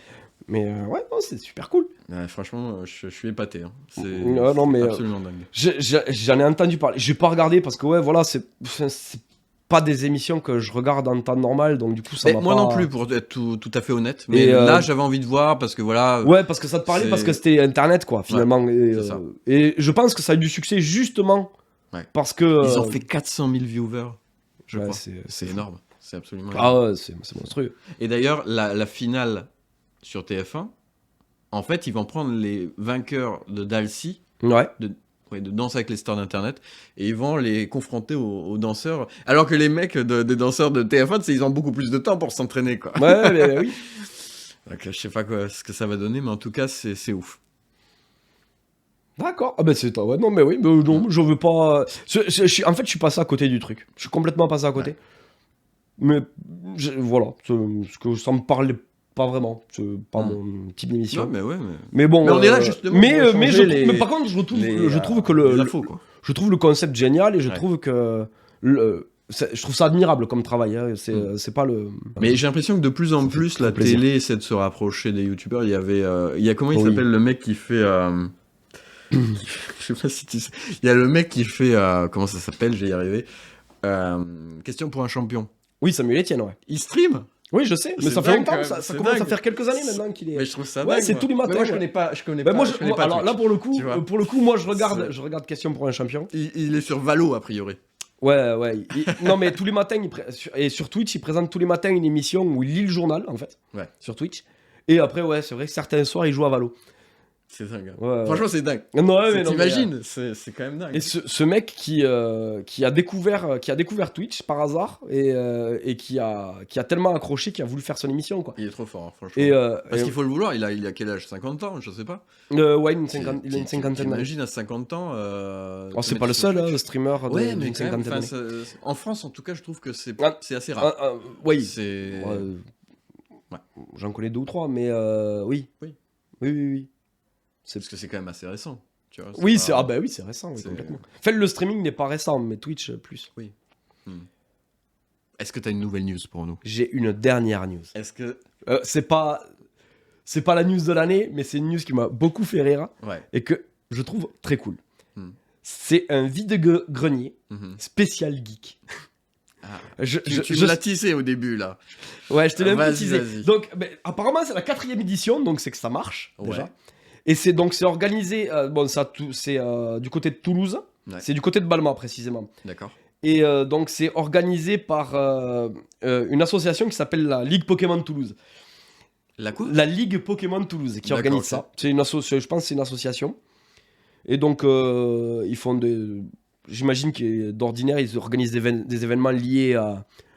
Mais ouais, non, c'est super cool. Ouais, franchement, je suis épaté. Hein. C'est absolument dingue. J'en ai entendu parler. J'ai pas regardé parce que, ouais, voilà, c'est pas des émissions que je regarde en temps normal, donc du coup, ça m'a moi pas... non plus, pour être tout à fait honnête. Mais là, j'avais envie de voir parce que voilà. Ouais, parce que ça te parlait, parce que c'était Internet, quoi, finalement. Ouais, et je pense que ça a eu du succès justement parce que... Ils ont fait 400 000 viewers, je crois. C'est énorme. C'est absolument énorme. Ah ouais, c'est monstrueux. Et d'ailleurs, la finale sur TF1, en fait, ils vont prendre les vainqueurs de Dalcy, de Danse avec les stars d'Internet, et ils vont les confronter aux danseurs, alors que les mecs des danseurs de TF1, ils ont beaucoup plus de temps pour s'entraîner, quoi. Ouais, mais oui. Donc, je sais pas ce que ça va donner, mais en tout cas, c'est ouf. D'accord. Ah ben c'est toi. Ouais, non, mais oui, mais non, je veux pas... en fait, je suis passé à côté du truc. Je suis complètement passé à côté. Ouais. Mais voilà, ce que ça me parlait pas vraiment, c'est pas mon type d'émission. Mais bon, on est là justement. Mais par contre, je trouve que je trouve le concept génial et je trouve que je trouve ça admirable comme travail. Hein. C'est pas le. Mais j'ai l'impression que de plus en plus la télé essaie de se rapprocher des youtubeurs. Il y a comment il s'appelle le mec qui fait. Je sais pas si tu sais. Il y a le mec qui fait comment ça s'appelle, je vais y arriver. Question pour un champion. Oui, Samuel Etienne, ouais. Il stream. Oui, je sais, mais ça fait longtemps, ça commence à faire quelques années maintenant qu'il est. Mais je trouve ça dingue. C'est tous les matins. Mais moi, je connais pas. Alors là, pour le coup, moi, je regarde Question pour un champion. Il est sur Valo, a priori. Ouais. Non, mais tous les matins, et sur Twitch, il présente tous les matins une émission où il lit le journal, en fait, sur Twitch. Et après, ouais, c'est vrai que certains soirs, il joue à Valo. C'est dingue. Franchement, c'est dingue. T'imagines, c'est quand même dingue. Et ce mec qui a découvert Twitch par hasard et qui a tellement accroché qu'il a voulu faire son émission, quoi. Il est trop fort, hein, franchement. Parce qu'il faut le vouloir. Il a quel âge? 50 ans, je sais pas. Ouais, il a une cinquantaine d'années. Imagine à 50 ans. C'est pas le seul streamer d'une cinquantaine d'années. En France, en tout cas, je trouve que c'est assez rare. Oui. J'en connais 2 ou 3, mais oui. Parce que c'est quand même assez récent. Tu vois, oui, c'est récent, complètement. Fait, le streaming n'est pas récent, mais Twitch plus. Oui. Est-ce que tu as une nouvelle news pour nous? J'ai une dernière news. Est-ce que c'est pas la news de l'année, mais c'est une news qui m'a beaucoup fait rire et que je trouve très cool. C'est un vide-grenier spécial geek. Tu l'as teasé au début là. Ouais, je te l'ai un peu teasé. Donc, apparemment, c'est la 4e édition, donc c'est que ça marche déjà. Et c'est organisé, c'est du côté de Toulouse, c'est du côté de Balma précisément. D'accord. Et donc c'est organisé par une association qui s'appelle la Ligue Pokémon Toulouse. La quoi? La Ligue Pokémon Toulouse qui organise ça. C'est je pense que c'est une association. Et donc ils font j'imagine que d'ordinaire ils organisent des événements liés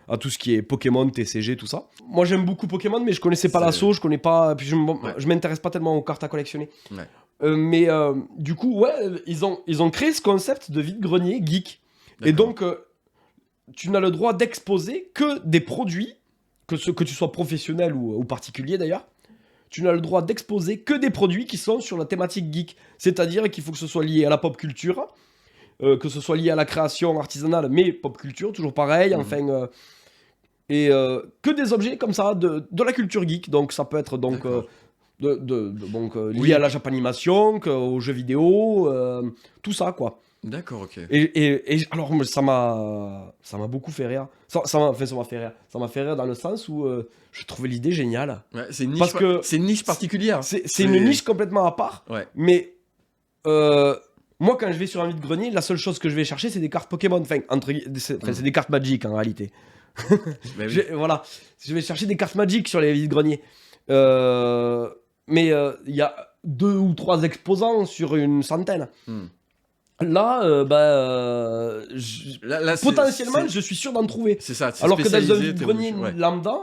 à tout ce qui est Pokémon, TCG, tout ça. Moi j'aime beaucoup Pokémon, mais je connaissais pas l'assaut, je connais pas, puis je m'intéresse pas tellement aux cartes à collectionner. Mais du coup, ils ont créé ce concept de vide-grenier geek. Et donc, tu n'as le droit d'exposer que des produits, que tu sois professionnel ou particulier d'ailleurs, tu n'as le droit d'exposer que des produits qui sont sur la thématique geek. C'est-à-dire qu'il faut que ce soit lié à la pop culture, que ce soit lié à la création artisanale, mais pop culture, toujours pareil, enfin... et que des objets comme ça de la culture geek. Donc ça peut être lié à la Japanimation, aux jeux vidéo, tout ça quoi. D'accord, ok. Et alors ça m'a beaucoup fait rire. Ça m'a fait rire dans le sens où je trouvais l'idée géniale. Ouais, c'est une niche particulière. C'est une niche complètement à part. Mais moi, quand je vais sur un vide-grenier, la seule chose que je vais chercher, c'est des cartes Pokémon. C'est des cartes Magic en réalité. Voilà, je vais chercher des cartes Magic sur les vides-greniers. Mais il y a 2 ou 3 exposants sur une centaine. Là, potentiellement, je suis sûr d'en trouver. C'est ça. Alors que dans un vide-grenier lambda,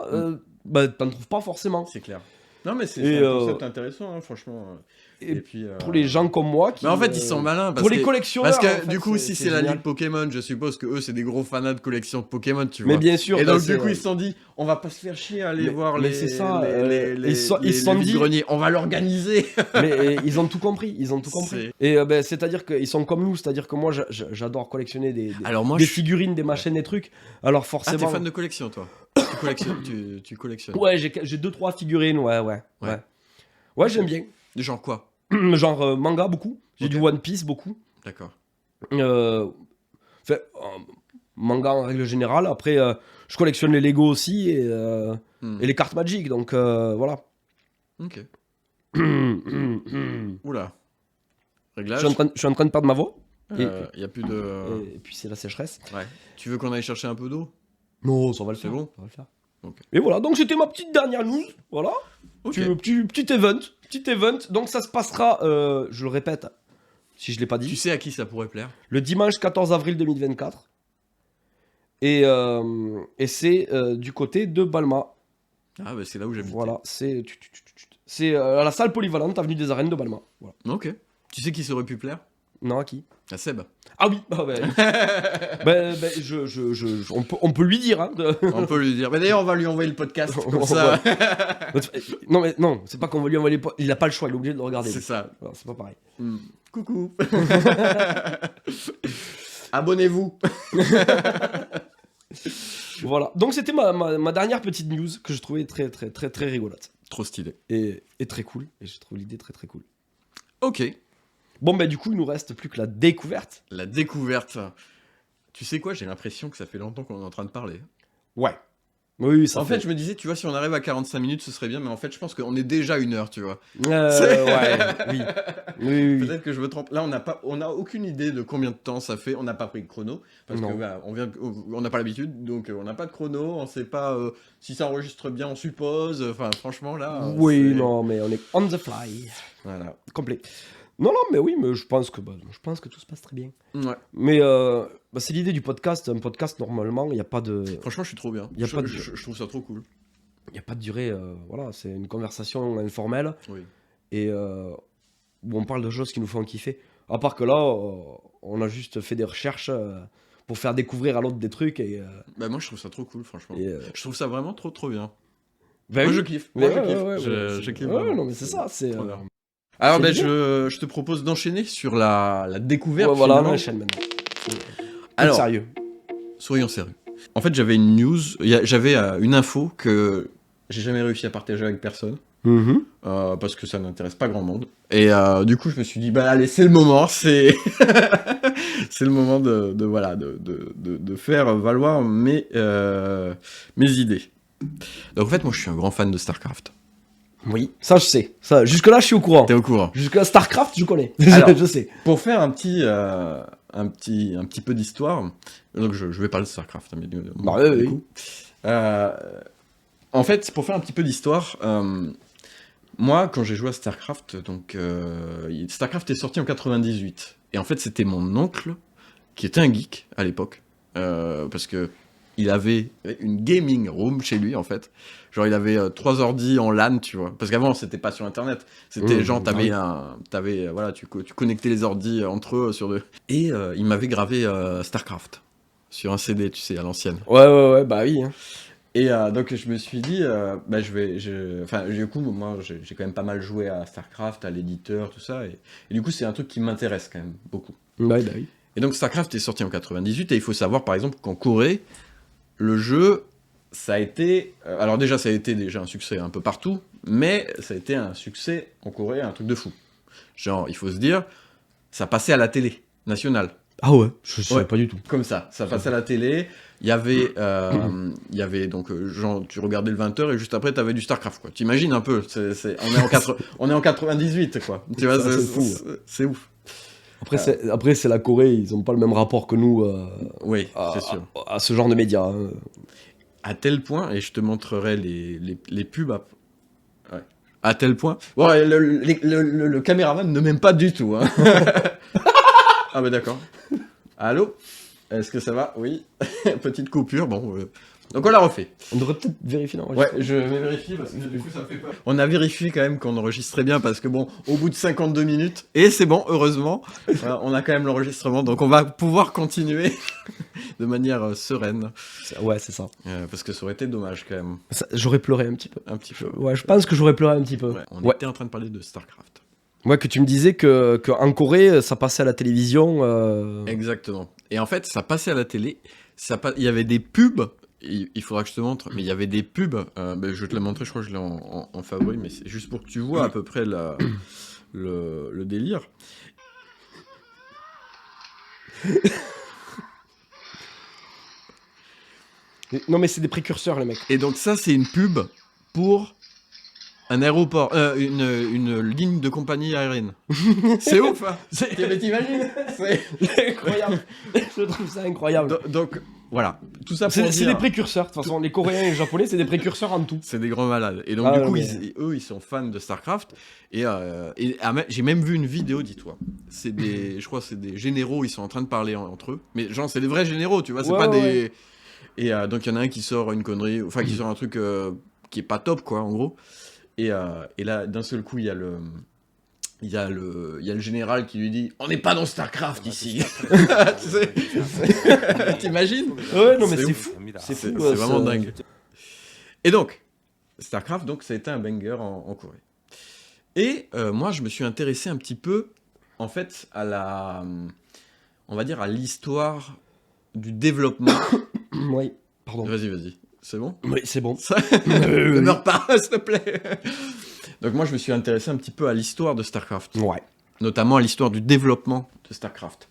t'en trouves pas forcément. C'est clair. Non, mais c'est Et, un concept intéressant, hein, franchement. Et puis, pour les gens comme moi qui... Mais en fait, ils sont malins. Pour les collectionneurs, Parce que en fait, du coup, si c'est la génial. Ligue Pokémon, je suppose que eux, c'est des gros fanats de collection de Pokémon, tu Mais vois. bien sûr. Et bah, donc, c'est, du coup, ils se sont dit, on va pas se faire chier à aller voir mais les, c'est ça, les ils se sont dit- greniers. On va l'organiser. Mais ils ont tout compris, ils ont tout compris. C'est- Et ben, c'est-à-dire qu'ils sont comme nous, c'est-à-dire que moi j'adore collectionner Alors, moi, des je suis. figurines, des machines, des trucs. Alors Ah, forcément... t'es fan de collection, toi. Tu collectionnes. Tu collectionnes. Ouais, j'ai 2-3 figurines, ouais. Ouais. Ouais, j'aime bien. Du genre quoi? Genre manga, beaucoup. J'ai Ok. du One Piece, beaucoup. D'accord. Enfin, manga en règle générale. Après, je collectionne les Lego aussi et les cartes Magic, donc voilà. Ok. Je Oula. Réglage. suis en train de perdre ma voix. Il y a plus de. Et puis c'est la sécheresse. Ouais. Tu veux qu'on aille chercher un peu d'eau? Non, ça va le C'est faire. bon Ça va le faire. Ok. Et voilà, donc c'était ma petite dernière news. Voilà. Ok. Petit event. Petit event. Donc ça se passera, je le répète, si je l'ai pas dit, Tu sais à qui ça pourrait plaire? le dimanche 14 avril 2024. Et c'est du côté de Balma. Ah, bah c'est là où j'habite. Voilà, c'est à la salle polyvalente, avenue des Arènes de Balma. Voilà. Ok. Tu sais qui ça aurait pu plaire? Non, à qui? À Seb. Ah oui, on peut lui dire. Hein, On peut lui dire. Mais d'ailleurs, on va lui envoyer le podcast. Comme On ça. non, mais non, c'est pas qu'on va lui envoyer. Il a pas le choix, il est obligé de le regarder. C'est ça. Alors, c'est pas pareil. Coucou. Abonnez-vous. Voilà, donc c'était ma dernière petite news que je trouvais très très très très rigolote. Trop stylé. Et très cool. Et je trouve l'idée très très cool. Ok. Bon, bah du coup, il nous reste plus que la découverte. La découverte. Tu sais quoi? J'ai l'impression que ça fait longtemps qu'on est en train de parler. Ouais. Oui, ça En fait, je me disais, tu vois, si on arrive à 45 minutes, ce serait bien, mais en fait, je pense qu'on est déjà 1 heure, tu vois. Ouais, oui. Oui. Peut-être que je me trompe. Là, on n'a aucune idée de combien de temps ça fait. On n'a pas pris de chrono parce Non. que bah, on n'a pas l'habitude, donc on n'a pas de chrono. On sait pas si ça enregistre bien, on suppose. Enfin, franchement, là. Oui, c'est- non, mais on est on the fly. Voilà. Complet. Non, mais oui, mais je pense que tout se passe très bien. Ouais. Mais c'est l'idée du podcast. Un podcast, normalement, il n'y a pas de... Franchement, je suis trop bien. Y a je, pas de- je trouve ça trop cool. Il n'y a pas de durée, voilà, c'est une conversation informelle Oui. et où on parle de choses qui nous font kiffer. À part que là, on a juste fait des recherches pour faire découvrir à l'autre des trucs et... Bah, moi, je trouve ça trop cool, franchement. et Je trouve ça vraiment trop, trop bien. ben Moi, oui. je kiffe. Moi, je kiffe. Ouais, Je kiffe ouais, vraiment. non, mais c'est ça, c'est... Trop bien. Alors, c'est ben, bien. je te propose d'enchaîner sur la découverte. Ouais, voilà, on finalement. enchaîne maintenant. Alors, Sérieux. soyons sérieux. En fait, j'avais une news, j'avais une info que j'ai jamais réussi à partager avec personne, parce que ça n'intéresse pas grand monde. Et du coup, je me suis dit, bah allez, c'est le moment, c'est c'est le moment de faire valoir mes idées. Donc en fait, moi, je suis un grand fan de StarCraft. Oui, ça je sais. Ça, jusque-là, je suis au courant. T'es au courant? Jusque-là, StarCraft, je connais. Alors, je sais. Pour faire un petit peu d'histoire, donc je vais parler de StarCraft, hein, mais du oui. coup. En fait, pour faire un petit peu d'histoire, moi, quand j'ai joué à StarCraft, donc StarCraft est sorti en 98, et en fait, c'était mon oncle qui était un geek à l'époque, parce que il avait une gaming room chez lui, en fait. Genre, il avait 3 ordi en LAN, tu vois. Parce qu'avant, c'était pas sur Internet. C'était genre, voilà, tu connectais les ordi entre eux sur Et il m'avait gravé StarCraft sur un CD, tu sais, à l'ancienne. Ouais, bah oui. Hein. Et donc, je me suis dit, bah, du coup, moi, j'ai quand même pas mal joué à StarCraft, à l'éditeur, tout ça. Et du coup, c'est un truc qui m'intéresse quand même beaucoup. Ouais, bah oui. Et donc, StarCraft est sorti en 98. Et il faut savoir, par exemple, qu'en Corée, le jeu, ça a été... alors déjà, ça a été déjà un succès un peu partout, mais ça a été un succès en Corée, un truc de fou. Genre, il faut se dire, ça passait à la télé nationale. Ah ouais, je savais Ouais. pas du tout. Comme ça passait à la télé. Il y avait donc, genre, tu regardais le 20h et juste après, t'avais du StarCraft, quoi. T'imagines un peu, on est en 98, quoi. Tu vois, Ça, c'est fou, c'est ouf. Après, c'est la Corée, ils ont pas le même rapport que nous Oui, c'est sûr. à ce genre de médias. Hein. À tel point, et je te montrerai les pubs. Ouais. À tel point. Bon, le caméraman ne m'aime pas du tout. Hein. Ah, bah d'accord. Allô? Est-ce que ça va? Oui. Petite coupure, bon. Donc on l'a refait. On devrait peut-être vérifier Ouais, l'enregistrement. je vais vérifier parce que du coup ça me fait peur. On a vérifié quand même qu'on enregistrait bien parce que bon, au bout de 52 minutes, et c'est bon, heureusement, on a quand même l'enregistrement, donc on va pouvoir continuer de manière sereine. Ouais, c'est ça. Parce que ça aurait été dommage quand même, J'aurais pleuré un petit peu. un petit peu. Ouais, je pense que j'aurais pleuré un petit peu. Ouais, on Ouais. était en train de parler de StarCraft. Ouais, que tu me disais que en Corée, ça passait à la télévision. Exactement. Et en fait, ça passait à la télé, il y avait des pubs. Il faudra que je te montre, mais il y avait des pubs. Je vais te la montrer, je crois que je l'ai en favori, mais c'est juste pour que tu vois à peu près le délire. Non, mais c'est des précurseurs, les mecs. Et donc ça, c'est une pub pour un aéroport, une ligne de compagnie aérienne. C'est ouf, hein. Mais t'imagines? C'est incroyable. Je trouve ça incroyable. Donc, voilà, tout ça pour C'est dire... des précurseurs. De toute façon, les Coréens et les Japonais, c'est des précurseurs en tout. C'est des grands malades. Et donc, Ah, du coup, mais- eux, ils sont fans de StarCraft. J'ai même vu une vidéo, dis-toi. Je crois que c'est des généraux, ils sont en train de parler entre eux. Mais genre, c'est des vrais généraux, tu vois, c'est Ouais, pas ouais, des... Et donc, il y en a un qui sort une connerie, enfin, qui sort un truc qui est pas top, quoi, en gros. Et là, d'un seul coup, il y a le général qui lui dit « On n'est pas dans StarCraft ici !» Tu sais. T'imagines? Ouais, non, mais c'est ouf. fou. C'est fou, vraiment ça- dingue. Et donc, StarCraft, donc, ça a été un banger en Corée. Et moi, je me suis intéressé un petit peu, en fait, on va dire, à l'histoire du développement. Oui, pardon. Vas-y, c'est bon? Oui, c'est bon. Ne meurs pas, s'il te plaît. Donc moi, je me suis intéressé un petit peu à l'histoire de StarCraft, Ouais. notamment à l'histoire du développement de StarCraft.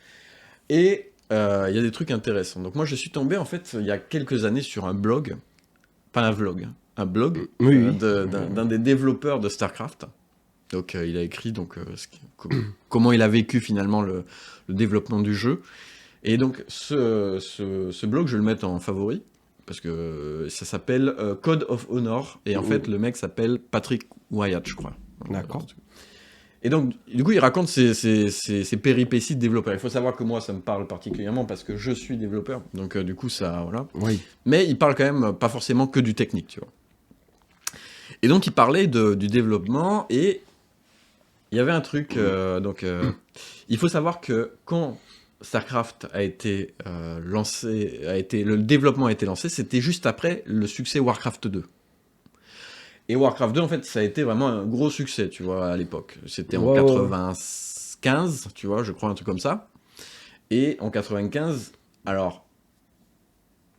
Et il y a des trucs intéressants. Donc moi, je suis tombé, en fait, il y a quelques années sur un blog, pas un vlog, hein, un blog Oui, oui. d'un des développeurs de StarCraft. Donc il a écrit comment il a vécu finalement le développement du jeu. Et donc ce blog, je vais le mettre en favori, parce que ça s'appelle Code of Honor, et en fait le mec s'appelle Patrick Wyatt, je crois. D'accord. Et donc, du coup, il raconte ses péripéties de développeur. Il faut savoir que moi, ça me parle particulièrement parce que je suis développeur, donc du coup, ça, voilà. Oui. Mais il parle quand même pas forcément que du technique, tu vois. Et donc, il parlait du développement, et il y avait un truc, il faut savoir que quand StarCraft a été lancé, le développement a été lancé, c'était juste après le succès Warcraft 2. Et Warcraft 2, en fait, ça a été vraiment un gros succès, tu vois, à l'époque. C'était en 95, tu vois, je crois, un truc comme ça. Et en 95, alors,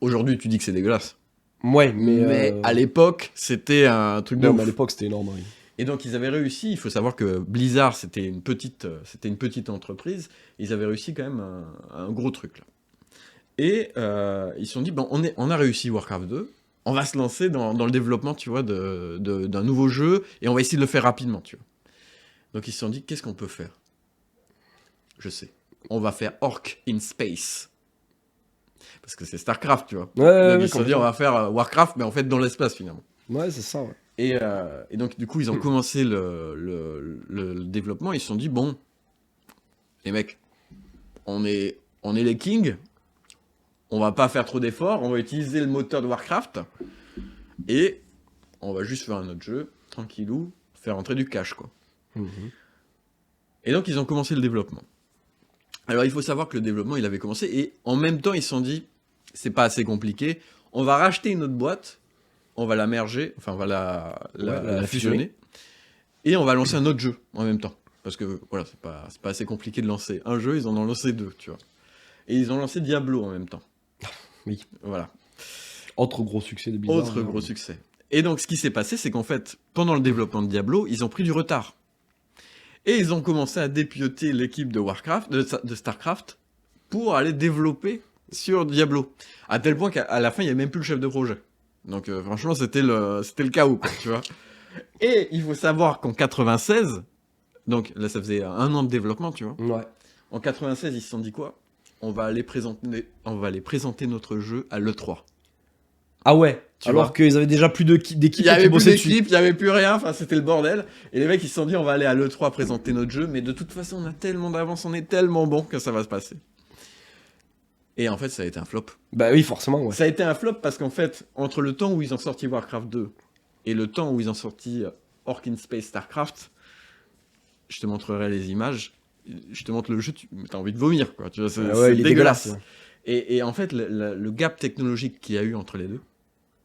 aujourd'hui, tu dis que c'est dégueulasse. Ouais, Mais à l'époque, c'était un truc de non, ouf. mais à l'époque, c'était énorme, oui. Et donc, ils avaient réussi, il faut savoir que Blizzard, c'était une petite entreprise, ils avaient réussi quand même un gros truc, là. Et ils se sont dit, bon, on a réussi Warcraft 2, on va se lancer dans le développement, tu vois, d'un nouveau jeu, et on va essayer de le faire rapidement, tu vois. Donc, ils se sont dit, qu'est-ce qu'on peut faire? Je sais. On va faire Orc in Space. Parce que c'est StarCraft, tu vois. Ouais, Donc, ils se sont dit, on va faire Warcraft, mais en fait, dans l'espace, finalement. Ouais, c'est ça, ouais. Et donc, du coup, ils ont commencé le développement. Ils se sont dit, bon, les mecs, on est les kings. On va pas faire trop d'efforts. On va utiliser le moteur de Warcraft. Et on va juste faire un autre jeu, tranquillou, faire entrer du cash, quoi. Et donc, ils ont commencé le développement. Alors, il faut savoir que le développement, il avait commencé. Et en même temps, ils se sont dit, c'est pas assez compliqué. On va racheter une autre boîte. On va la merger, enfin on va la fusionner, et on va lancer un autre jeu en même temps. Parce que voilà, c'est pas assez compliqué de lancer un jeu, ils en ont lancé deux, tu vois. Et ils ont lancé Diablo en même temps. Oui. Voilà. Autre gros succès de Blizzard. Autre gros succès. Et donc ce qui s'est passé, c'est qu'en fait, pendant le développement de Diablo, ils ont pris du retard. Et ils ont commencé à dépioter l'équipe de StarCraft pour aller développer sur Diablo. À tel point qu'à la fin, il n'y avait même plus le chef de projet. Donc franchement, c'était le chaos, quoi, tu vois. Et il faut savoir qu'en 96, donc là ça faisait 1 an de développement, tu vois. Ouais. En 96, ils se sont dit quoi? On va aller présenter notre jeu à l'E3. Ah ouais. Tu Alors vois. qu'ils avaient déjà plus d'équipe Il y qui avait plus bossaient dessus. d'équipe, il y avait plus rien, enfin c'était le bordel. Et les mecs ils se sont dit on va aller à l'E3 présenter notre jeu, mais de toute façon on a tellement d'avance, on est tellement bon que ça va se passer. Et en fait, ça a été un flop. Bah oui, forcément, ouais. Ça a été un flop parce qu'en fait, entre le temps où ils ont sorti Warcraft 2 et le temps où ils ont sorti Orc in Space Starcraft, je te montrerai les images, je te montre le jeu, t'as envie de vomir, quoi. Tu vois, c'est Il est dégueulasse. ouais. Et en fait, le gap technologique qu'il y a eu entre les deux,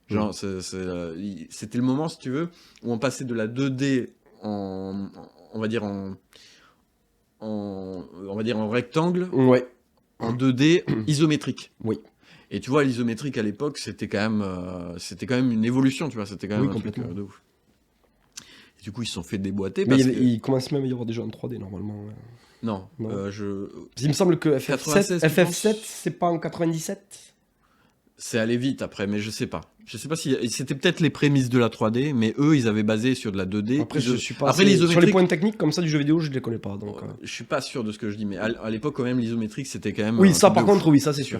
genre, c'était le moment, si tu veux, où on passait de la 2D on va dire en rectangle, Ouais. en 2D isométrique. Oui. Et tu vois, l'isométrique à l'époque, c'était quand même une évolution, tu vois, c'était quand même un truc complètement. de ouf. Et du coup, ils se sont fait déboîter Mais parce que... il commence même à y avoir des jeux en 3D normalement. Ouais. Non, Non. Il me semble que 96, FF7, c'est pas en 97 ? C'est allé vite après, mais je sais pas. Je sais pas si c'était peut-être les prémices de la 3D, mais eux, ils avaient basé sur de la 2D. Après, je suis pas Après, sur l'isométrique, les points techniques comme ça du jeu vidéo, je les connais pas. Donc, je suis pas sûr de ce que je dis, mais à l'époque, quand même, l'isométrique, c'était quand même. Oui, un ça truc par de ouf. contre, oui, ça c'est sûr.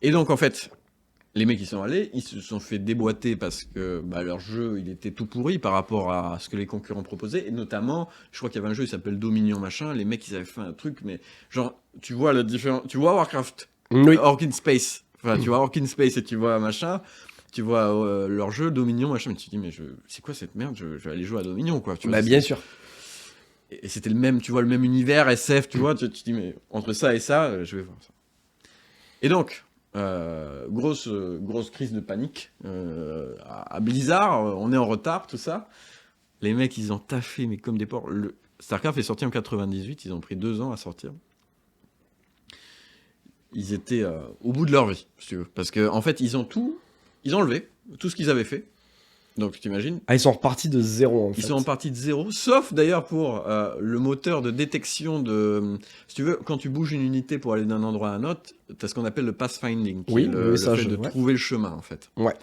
Et donc, en fait, les mecs, ils sont allés, ils se sont fait déboîter parce que leur jeu, il était tout pourri par rapport à ce que les concurrents proposaient. Et notamment, je crois qu'il y avait un jeu, il s'appelle Dominion machin. Les mecs, ils avaient fait un truc, mais genre, tu vois la différence. Tu vois Warcraft, Oui. Orc in Space. Enfin, tu vois Orc in Space et tu vois machin. Tu vois leur jeu Dominion machin. Mais tu te dis, mais c'est quoi cette merde, je vais aller jouer à Dominion, quoi. Tu vois, Bah, bien sûr. Et c'était le même, tu vois, le même univers, SF, tu vois. Tu te dis, mais entre ça et ça, je vais voir ça. Et donc. Grosse crise de panique à Blizzard, on est en retard, tout ça. Les mecs, ils ont taffé, mais comme des porcs. Starcraft est sorti en 98, ils ont pris 2 ans à sortir. Ils étaient au bout de leur vie, si tu veux. Parce qu'en fait, ils ont enlevé tout ce qu'ils avaient fait. Donc, tu t'imagines. Ah, ils sont repartis de zéro en fait. Ils sont repartis de zéro, sauf d'ailleurs pour le moteur de détection de... Si tu veux, quand tu bouges une unité pour aller d'un endroit à un autre, tu as ce qu'on appelle le pathfinding, qui est le fait de trouver le chemin, en fait. Ouais.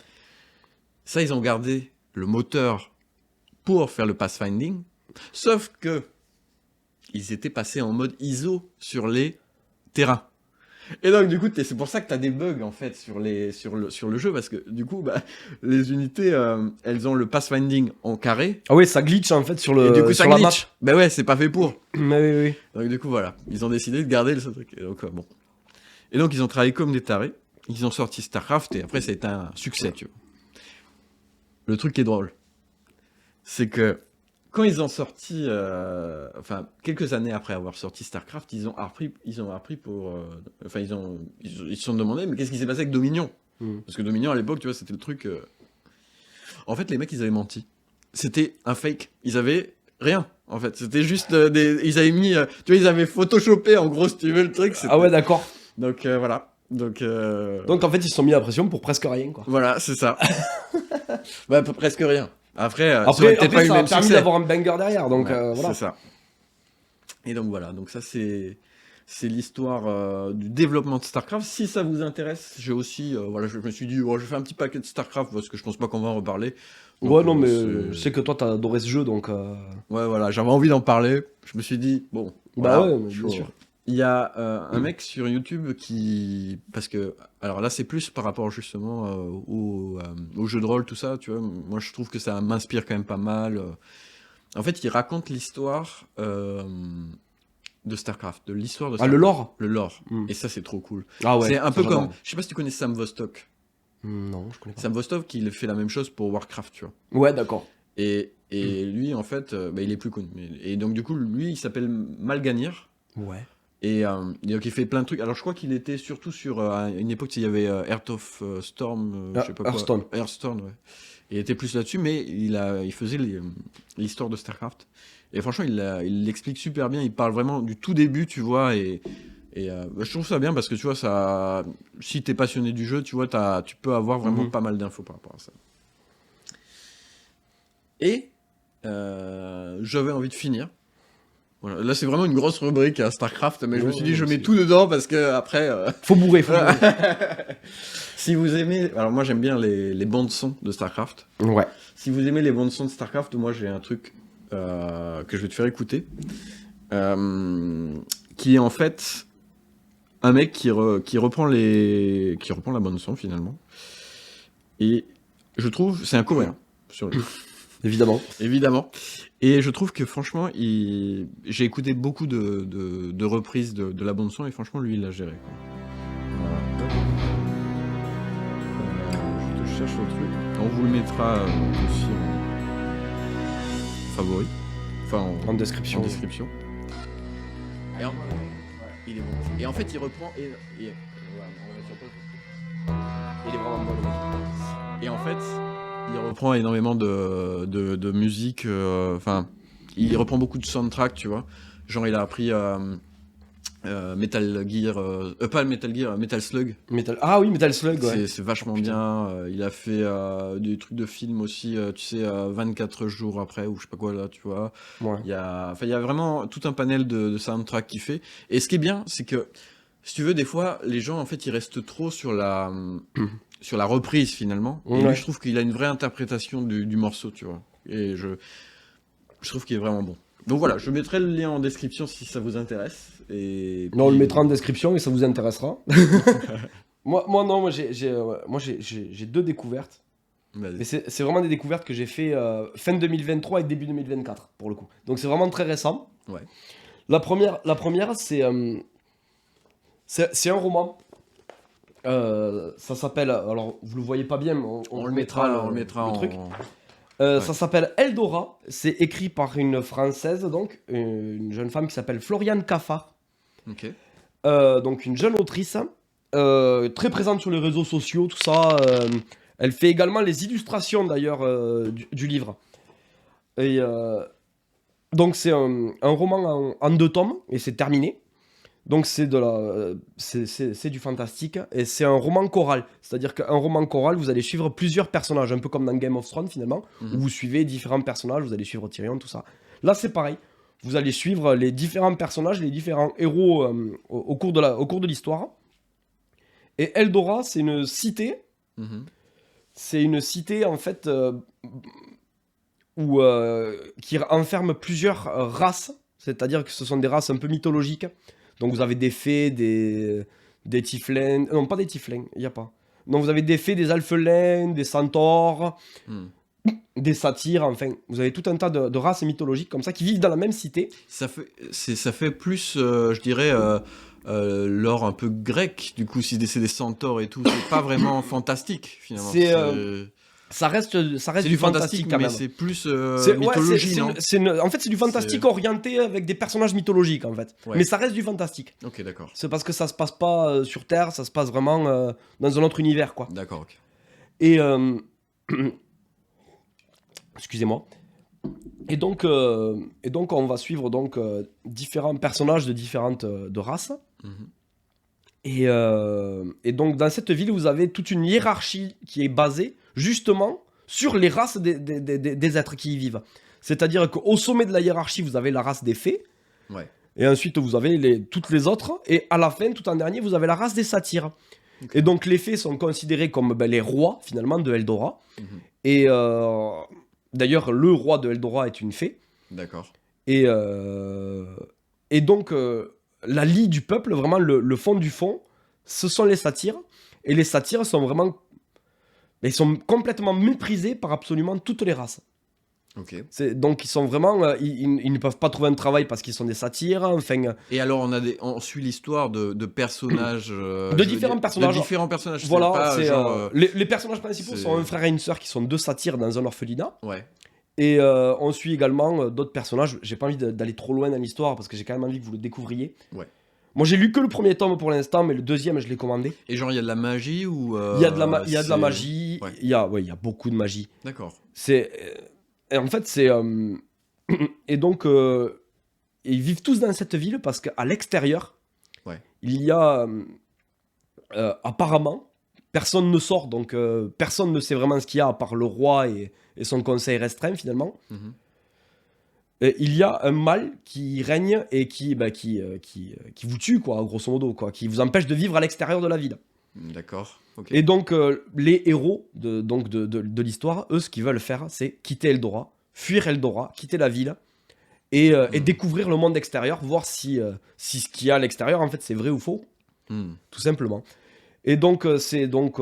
Ça, ils ont gardé le moteur pour faire le pathfinding, sauf que ils étaient passés en mode ISO sur les terrains. Et donc, du coup, c'est pour ça que tu as des bugs, en fait, sur le jeu, parce que, du coup, les unités, elles ont le pathfinding en carré. Ah oui, ça glitch, en fait, sur le et du coup, ça sur la map. glitch. Bah ouais, c'est pas fait pour. Mais oui. Donc, du coup, voilà. Ils ont décidé de garder ce truc. Et donc, bon. Et donc, ils ont travaillé comme des tarés. Ils ont sorti Starcraft, et après, ça a été un succès, tu vois. Le truc qui est drôle, c'est que, quand ils ont sorti, quelques années après avoir sorti Starcraft, ils ont appris pour, ils se sont demandé, mais qu'est-ce qui s'est passé avec Dominion ? Parce que Dominion à l'époque, tu vois, c'était le truc. En fait, les mecs, ils avaient menti. C'était un fake. Ils avaient rien. En fait, c'était juste ils avaient mis, tu vois, ils avaient photoshopé en gros, si tu veux, le truc. Ah ouais, d'accord. Donc voilà. Donc en fait, ils se sont mis à la pression pour presque rien, quoi. Voilà, c'est ça. Presque rien. Après, ça après pas eu le ça a même permis succès. d'avoir un banger derrière, donc Ouais, voilà. C'est ça. Et donc voilà, donc ça c'est l'histoire du développement de Starcraft. Si ça vous intéresse, j'ai aussi, je me suis dit, je fais un petit paquet de Starcraft parce que je pense pas qu'on va en reparler. Donc, ouais, non, mais je sais que toi t'as adoré ce jeu, donc. Ouais, voilà, j'avais envie d'en parler. Je me suis dit, bon. Bah voilà, ouais, bien sûr. Il y a un mec sur YouTube qui... Parce que... Alors là, c'est plus par rapport justement au jeu de rôle, tout ça, tu vois. Moi, je trouve que ça m'inspire quand même pas mal. En fait, il raconte l'histoire de Starcraft, de l'histoire de Starcraft. Ah, le lore ? Le lore. Et ça, c'est trop cool. Ah ouais. C'est un peu comme... Je sais pas si tu connais Sam Vostok. Non, je connais pas. Sam Vostok, il fait la même chose pour Warcraft, tu vois. Ouais, d'accord. Et lui, en fait, il est plus connu. Et donc, du coup, lui, il s'appelle Malganir. Ouais. Et donc il fait plein de trucs. Alors je crois qu'il était surtout sur une époque, il y avait Heart of Storm, je sais pas Hearthstone. quoi. Hearthstone, ouais. Il était plus là-dessus, mais il faisait l'histoire de Starcraft. Et franchement, il l'explique super bien. Il parle vraiment du tout début, tu vois. Et je trouve ça bien parce que tu vois, ça, si t'es passionné du jeu, tu vois, tu peux avoir vraiment pas mal d'infos par rapport à ça. Et j'avais envie de finir. Voilà. Là, c'est vraiment une grosse rubrique à Starcraft, mais je me suis dit, je mets tout dedans parce que après. Faut bourrer. Si vous aimez. Alors, moi, j'aime bien les bandes-sons de Starcraft. Ouais. Si vous aimez les bandes-sons de Starcraft, moi, j'ai un truc que je vais te faire écouter. Qui est en fait un mec qui reprend la bande-son finalement. Et je trouve. C'est un coréen. Sur Évidemment. Et je trouve que franchement, j'ai écouté beaucoup de reprises de la bande-son et franchement, lui, il l'a géré, quoi. cherche le truc. On vous le mettra aussi en favori. Enfin, En description. en description. Et il est bon. Et en fait, il reprend. Il est vraiment bon, le mec. Et en fait, il reprend énormément de musique. Enfin, il reprend beaucoup de soundtrack, tu vois. Genre, il a appris Metal Gear. Pas Metal Gear, Metal Slug. Ah oui, Metal Slug, ouais. C'est vachement bien. Il a fait des trucs de film aussi, tu sais, 24 jours après, ou je sais pas quoi, là, tu vois. Ouais. Il y a vraiment tout un panel de soundtrack qu'il fait. Et ce qui est bien, c'est que, si tu veux, des fois, les gens, en fait, ils restent trop sur la reprise, finalement. Et Ouais. lui, je trouve qu'il a une vraie interprétation du morceau, tu vois. Et je trouve qu'il est vraiment bon. Donc voilà, je mettrai le lien en description si ça vous intéresse. Et Non, on le puis- mettra en description et ça vous intéressera. Moi, j'ai 2 découvertes. Vas-y. Mais c'est vraiment des découvertes que j'ai fait fin 2023 et début 2024, pour le coup. Donc c'est vraiment très récent. Ouais. La première c'est un roman. Ça s'appelle, alors vous le voyez pas bien, mais On le mettra le truc. en... Ça s'appelle Eldora. C'est écrit par une Française, donc une jeune femme qui s'appelle Floriane Caffard. Ok. Donc une jeune autrice, très présente sur les réseaux sociaux, tout ça. Elle fait également les illustrations d'ailleurs du livre. Et donc c'est un roman en 2 tomes et c'est terminé. Donc c'est du fantastique et c'est un roman choral. C'est-à-dire qu'un roman choral, vous allez suivre plusieurs personnages, un peu comme dans Game of Thrones finalement, Mhm. où vous suivez différents personnages, vous allez suivre Tyrion, tout ça. Là c'est pareil. Vous allez suivre les différents personnages, les différents héros au cours de l'histoire. Et Eldora, c'est une cité. Mhm. C'est une cité en fait qui enferme plusieurs races. C'est-à-dire que ce sont des races un peu mythologiques. Donc vous avez des fées, des tieflings. Non, pas des tieflings, il n'y a pas. Donc vous avez des fées, des alphelins, des centaures, Mhm. des satyres, enfin. Vous avez tout un tas de races mythologiques comme ça qui vivent dans la même cité. Ça fait plus, je dirais, l'or un peu grec, du coup, si c'est des centaures et tout. C'est pas vraiment fantastique, finalement. Ça reste C'est du du fantastique quand mais même. c'est plus Ouais, mythologie, non en fait, c'est du fantastique C'est- orienté avec des personnages mythologiques, en fait. Ouais. Mais ça reste du fantastique. Ok, d'accord. C'est parce que ça se passe pas sur Terre, ça se passe vraiment dans un autre univers, quoi. D'accord, ok. Et... excusez-moi. Et donc, on va suivre donc, différents personnages de différentes de races. Mhm. Et donc, dans cette ville, vous avez toute une hiérarchie qui est basée, justement, sur les races des êtres qui y vivent. C'est-à-dire qu'au sommet de la hiérarchie, vous avez la race des fées. Ouais. Et ensuite, vous avez toutes les autres. Et à la fin, tout en dernier, vous avez la race des satyres. Ok. Et donc, les fées sont considérés comme les rois, finalement, de Eldora. Mhm. Et d'ailleurs, le roi de Eldora est une fée. D'accord. Et donc, la lie du peuple, vraiment le fond du fond, ce sont les satyres. Et les satyres sont vraiment... Ils sont complètement méprisés par absolument toutes les races. Ok. Donc, ils sont vraiment... ils ne peuvent pas trouver un travail parce qu'ils sont des satyres. Enfin, Et alors, on suit l'histoire de personnages. De différents personnages. De différents personnages. voilà, pas, c'est, genre, les personnages principaux c'est- sont un frère et une sœur qui sont 2 satyres dans un orphelinat. Ouais. Et on suit également d'autres personnages. J'ai pas envie d'aller trop loin dans l'histoire parce que j'ai quand même envie que vous le découvriez. Ouais. Moi, j'ai lu que le premier tome pour l'instant, mais le deuxième, je l'ai commandé. Et genre, il y a de la magie ou. Il y a de la magie, Ouais. il y a beaucoup de magie. D'accord. Et en fait, et donc, ils vivent tous dans cette ville parce qu'à l'extérieur, Ouais. il y a apparemment, personne ne sort, donc personne ne sait vraiment ce qu'il y a à part le roi et son conseil restreint finalement. Mhm. Et il y a un mal qui règne et qui vous tue, quoi, grosso modo, quoi, qui vous empêche de vivre à l'extérieur de la ville. D'accord. Ok. Et donc, les héros de l'histoire, eux, ce qu'ils veulent faire, c'est quitter Eldora, fuir Eldora, quitter la ville, et découvrir le monde extérieur, voir si ce qu'il y a à l'extérieur, en fait, c'est vrai ou faux, Hmm. tout simplement. Et donc, c'est donc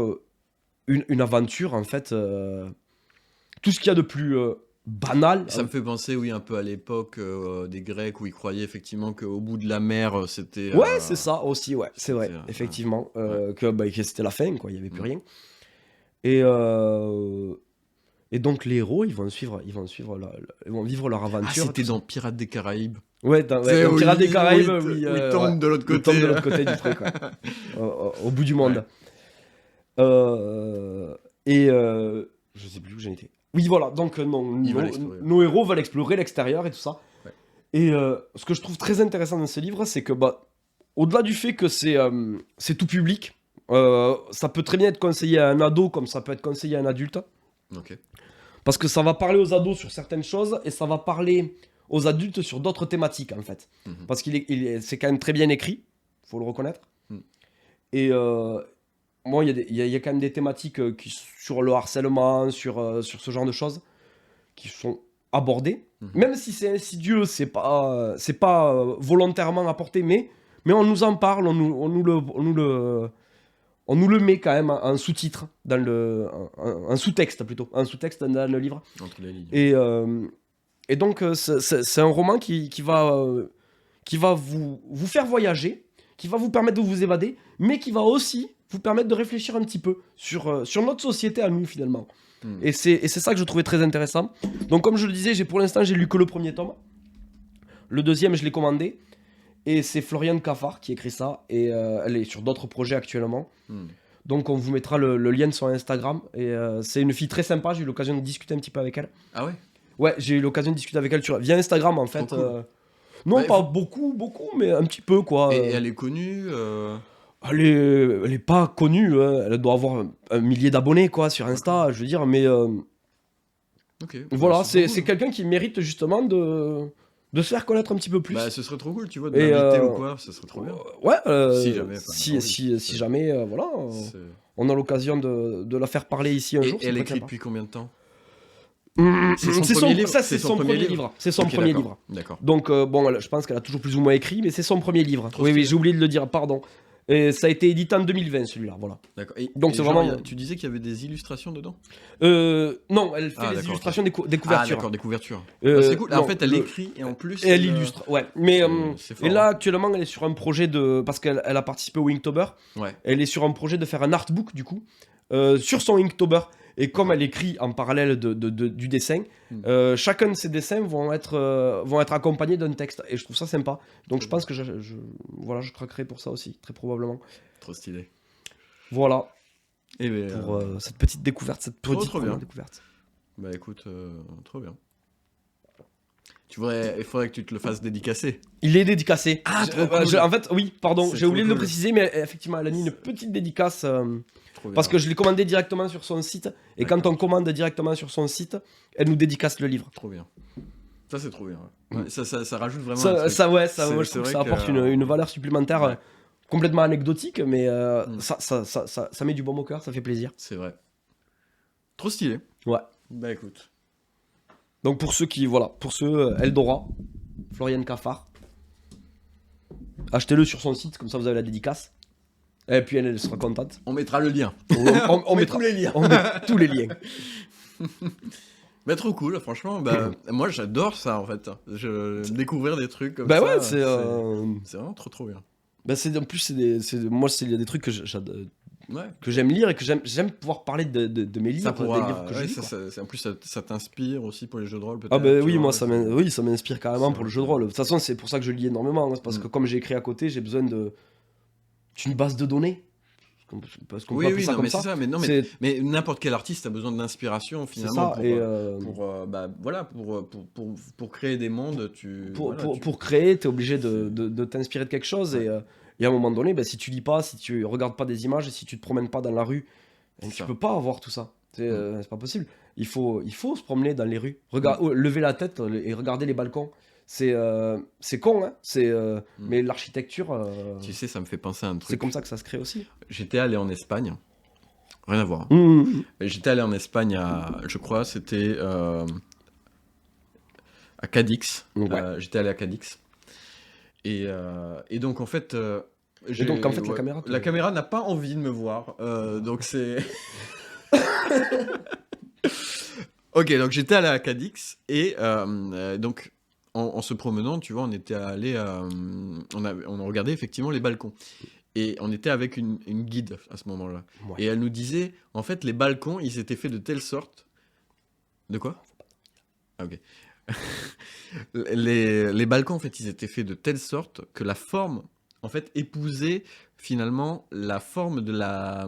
une aventure, en fait, tout ce qu'il y a de plus banal. Ça me fait penser, oui, un peu à l'époque des Grecs où ils croyaient effectivement qu'au bout de la mer, c'était. Ouais, c'est ça aussi, ouais, c'est vrai, c'était, effectivement, que c'était la fin, quoi, il n'y avait plus Mm. rien. Et, euh, et donc les héros, ils vont ils vont vivre leur Ah, aventure. c'était tout ça. dans Pirates des Caraïbes. Ouais, dans Pirates des Caraïbes, oui. Où il tombe Ouais. de l'autre Il tombe côté. de l'autre côté du truc, ouais. Au bout du Ouais. monde. Euh, je sais plus où j'en étais. Oui, voilà. Donc Ils veulent explorer. nos héros veulent explorer l'extérieur et tout ça. Ouais. Et ce que je trouve très intéressant dans ce livre, c'est que au-delà du fait que c'est tout public, ça peut très bien être conseillé à un ado comme ça peut être conseillé à un adulte. Ok. Parce que ça va parler aux ados sur certaines choses et ça va parler aux adultes sur d'autres thématiques en fait. Mhm. Parce c'est quand même très bien écrit, faut le reconnaître. Mm. Et moi, il y a quand même des thématiques sur le harcèlement, sur ce genre de choses qui sont abordées. Mhm. Même si c'est insidieux, c'est pas volontairement apporté, mais on nous en parle, on nous le met quand même en sous-titre, en sous-texte plutôt, en sous-texte dans le livre. Entre les lignes. Et donc, c'est un roman qui va vous faire voyager, qui va vous permettre de vous évader, mais qui va aussi vous permettre de réfléchir un petit peu sur notre société à nous, finalement. Mm. Et c'est ça que je trouvais très intéressant. Donc, comme je le disais, pour l'instant, j'ai lu que le premier tome. Le deuxième, je l'ai commandé. Et c'est Floriane Cafard qui écrit ça. Et elle est sur d'autres projets actuellement. Mm. Donc, on vous mettra le lien sur Instagram. Et c'est une fille très sympa. J'ai eu l'occasion de discuter un petit peu avec elle. Ah ouais. Ouais, j'ai eu l'occasion de discuter avec elle via Instagram en fait. cool. Non, Ouais, pas faut- beaucoup, mais un petit peu quoi. Et elle est connue. Elle est pas connue, hein. Elle doit avoir un millier d'abonnés quoi sur Insta, je veux dire, mais Ok. voilà, Bah, c'est trop cool. quelqu'un qui mérite justement de se faire connaître un petit peu plus. Bah, ce serait trop cool, tu vois, de Et, l'inviter ou quoi, ce serait trop bien. Ouais, Si jamais, enfin, si, oui, si c'est- jamais, voilà, C'est- on a l'occasion de la faire parler ici un Et jour. c'est elle très écrit sympa. depuis combien de temps? C'est son son, premier livre ça, c'est son premier livre. C'est son Ok, premier d'accord. livre. D'accord. Donc, bon, je pense qu'elle a toujours plus ou moins écrit, mais c'est son premier livre. Trop Oui, stylé. j'ai oublié de le dire, pardon. Et ça a été édité en 2020, celui-là, voilà. D'accord. Donc, c'est genre, vraiment- tu disais qu'il y avait des illustrations dedans? Non, elle fait Ah, les d'accord, illustrations des Ah, couvertures. d'accord, des couvertures. Euh, C'est cool. En non, fait, elle le- écrit et en plus. Et elle illustre, ouais. Mais, c'est et fort, là, hein. actuellement, elle est sur un projet de... Parce qu'elle a participé au Inktober. Ouais. Elle est sur un projet de faire un artbook, du coup, sur son Inktober. Et comme elle écrit en parallèle du dessin, chacun de ses dessins vont être accompagnés d'un texte. Et je trouve ça sympa. Donc je pense que voilà, je craquerai pour ça aussi, très probablement. Trop stylé. Voilà, Et ben, pour cette petite découverte, cette petite trop première bien. découverte. bah écoute, trop bien. Il faudrait que tu te le fasses dédicacer. Il est dédicacé. Ah, trop cool. En fait, oui, pardon, C'est j'ai oublié trop de le cool. préciser, mais effectivement, elle a mis une petite dédicace. Trop bien. Parce que je l'ai commandé directement sur son site. Et quand on commande directement sur son site, elle nous dédicace le livre. Trop bien. Ça, c'est trop bien. Ouais. Ouais, ça rajoute vraiment un Ça, truc. ça, ouais, ça, C'est- moi, je c'est trouve que vrai ça apporte que- une valeur supplémentaire Ouais. complètement anecdotique, mais Mm. ça met du baume au cœur, ça fait plaisir. C'est vrai. Trop stylé. Ouais. Bah écoute. Donc pour ceux Eldora, Floriane Cafard, achetez-le sur son site, comme ça vous avez la dédicace. Et puis elle sera contente. On mettra le lien. On met mettra tous les liens. on met tous les liens. Bah trop cool, franchement. Bah, moi, j'adore ça, en fait. Découvrir des trucs comme Bah ça. ouais, C'est vraiment trop bien. bah en plus, moi, il y a des trucs Ouais. que j'aime lire et que j'aime pouvoir parler de mes livres, Ça des pourra, livres que je ouais, lis. Quoi. en plus, ça t'inspire aussi pour les jeux de rôle, peut-être. Ah bah tu oui, vois, moi c'est- ça m'inspire carrément c'est pour le vrai jeu de que- rôle. De toute façon, c'est pour ça que je lis énormément, hein, parce que comme j'ai écrit à côté, j'ai besoin d'une base de données. Parce qu'on peut Oui, appeler oui, ça non, comme mais ça. c'est ça. Mais, non, C'est mais n'importe quel artiste a besoin d'inspiration, c'est finalement, ça. pour créer des mondes. Pour créer, t'es obligé de t'inspirer de quelque chose. Ouais. Et à un moment donné, si tu lis pas, si tu regardes pas des images, si tu te promènes pas dans la rue, C'est tu ça. peux pas avoir tout ça. C'est pas possible. Il faut se promener dans les rues. Lever la tête et regarder les balcons. C'est con, hein. Mais l'architecture, Tu sais, ça me fait penser à un c'est truc. comme ça que ça se crée aussi. J'étais allé en Espagne. Rien à voir. Mais j'étais allé en Espagne je crois, c'était à Cadix. Ouais. J'étais allé à Cadix. Et donc, en fait. donc, en fait, la caméra te- La caméra n'a pas envie de me voir. Donc, c'est. Ok, donc j'étais allé à Cadix. Et donc, en se promenant, tu vois, on était allé. On a regardé effectivement les balcons. Et on était avec une guide à ce moment-là. Ouais. Et elle nous disait, en fait, les balcons, ils étaient faits de telle sorte... De quoi? Ah, ok. Les balcons, en fait, ils étaient faits de telle sorte que la forme, en fait, épousait finalement la forme de la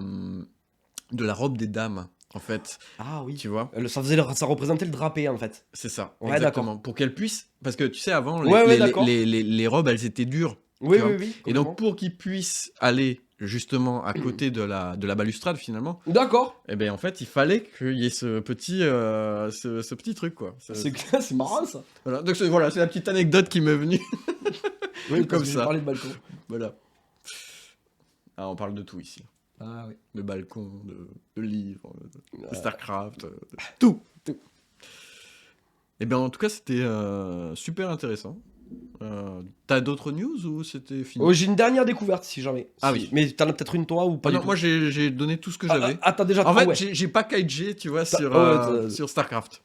robe des dames, en fait. Ah oui. Tu vois? Ça représentait le drapé en fait. C'est ça, Ouais, exactement. Pour qu'elles puissent... Parce que, tu sais, avant, Ouais, d'accord. les robes, elles étaient dures. Oui, tu vois. oui, oui. Et donc, pour qu'ils puissent aller justement à côté de la balustrade, finalement, D'accord. eh ben en fait, il fallait qu'il y ait ce petit truc, quoi. C'est marrant ça. Voilà. Donc, voilà, c'est la petite anecdote qui m'est venue. Oui, Comme parce que j'ai ça. parlé de balcon. Voilà. Ah, on parle de tout ici. Ah oui. De balcons, de livres, de StarCraft, de Tout. Eh bien, en tout cas, c'était super intéressant. T'as d'autres news ou c'était fini? Oh, j'ai une dernière découverte si jamais. Ah Si- oui. Mais t'en as peut-être une toi ou pas Ah du non, tout. moi j'ai donné tout ce que j'avais. T'as déjà En fait, ouais. j'ai pas KG, tu vois, sur StarCraft.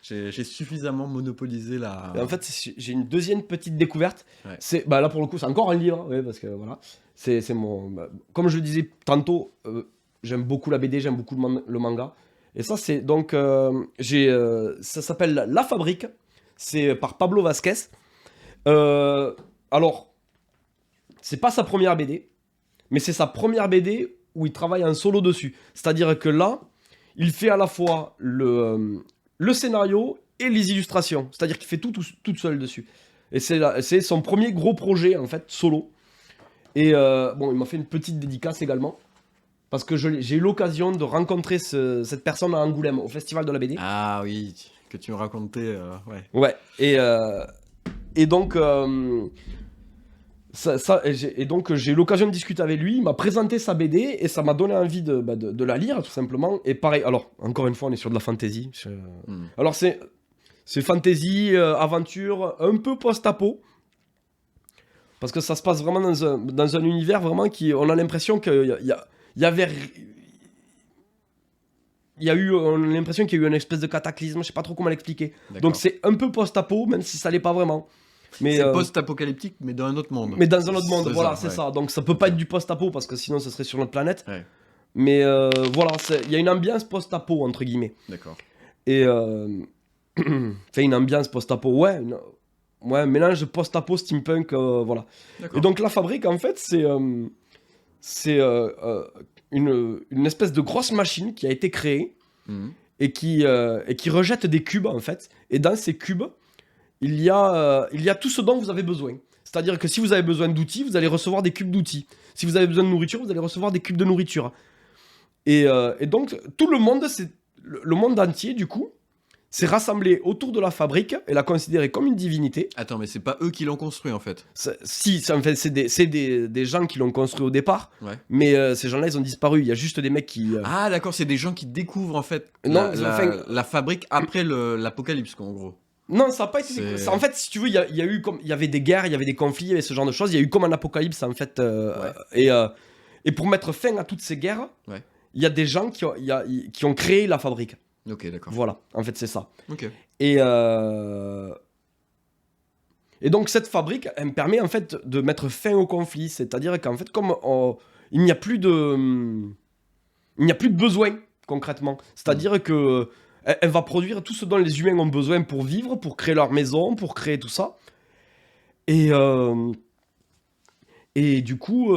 J'ai suffisamment monopolisé la... Et en fait, j'ai une deuxième petite découverte. Ouais. C'est là pour le coup, c'est encore un livre, ouais, parce que voilà, c'est mon. Comme je le disais tantôt, j'aime beaucoup la BD, j'aime beaucoup le manga. Et ça, c'est donc ça s'appelle La Fabrique. C'est par Pablo Vasquez. Alors, c'est pas sa première BD, mais c'est sa première BD où il travaille en solo dessus. C'est-à-dire que là, il fait à la fois le scénario et les illustrations. C'est-à-dire qu'il fait tout seul dessus. Et c'est son premier gros projet, en fait, solo. Et bon, il m'a fait une petite dédicace également. Parce que j'ai eu l'occasion de rencontrer cette personne à Angoulême, au Festival de la BD. Ah oui, que tu me racontais, ouais. Ouais, et donc, donc j'ai eu l'occasion de discuter avec lui, il m'a présenté sa BD et ça m'a donné envie de la lire tout simplement. Et pareil, alors encore une fois on est sur de la fantasy. Alors c'est fantasy, aventure, un peu post-apo. Parce que ça se passe vraiment dans un univers vraiment on a l'impression qu'il y avait... on a l'impression qu'il y a eu une espèce de cataclysme, je sais pas trop comment l'expliquer. Donc c'est un peu post-apo, même si ça l'est pas vraiment. C'est post-apocalyptique, mais dans un autre monde. Mais dans un autre monde, voilà, c'est ça. Donc ça peut pas être du post-apo, parce que sinon ce serait sur notre planète. Ouais. Mais voilà, il y a une ambiance post-apo, entre guillemets. D'accord. Et... fait une ambiance post-apo, ouais, un mélange de post-apo, steampunk, voilà. Et donc La Fabrique, en fait, c'est une espèce de grosse machine qui a été créée et qui rejette des cubes, en fait. Et dans ces cubes, il y a tout ce dont vous avez besoin. C'est-à-dire que si vous avez besoin d'outils, vous allez recevoir des cubes d'outils. Si vous avez besoin de nourriture, vous allez recevoir des cubes de nourriture. Et donc, tout le monde, le monde entier, du coup, s'est rassemblé autour de La Fabrique et l'a considéré comme une divinité. Attends, mais c'est pas eux qui l'ont construit, en fait. C'est des gens qui l'ont construit au départ, ouais. Mais ces gens-là, ils ont disparu. Il y a juste des mecs qui... Ah, d'accord, c'est des gens qui découvrent, en fait, la fabrique après l'apocalypse, quoi, en gros. Non, ça n'a pas été... Ça, en fait, si tu veux, il y avait des guerres, il y avait des conflits, il y avait ce genre de choses. Il y a eu comme un apocalypse, en fait. Ouais. Et pour mettre fin à toutes ces guerres, ouais. Il y a des gens qui ont créé La Fabrique. Ok, d'accord. Voilà, en fait, c'est ça. Ok. Et donc, cette fabrique, elle me permet, en fait, de mettre fin au conflit. C'est-à-dire qu'en fait, comme il n'y a plus de besoin, concrètement. C'est-à-dire que elle va produire tout ce dont les humains ont besoin pour vivre, pour créer leur maison, pour créer tout ça. Et du coup,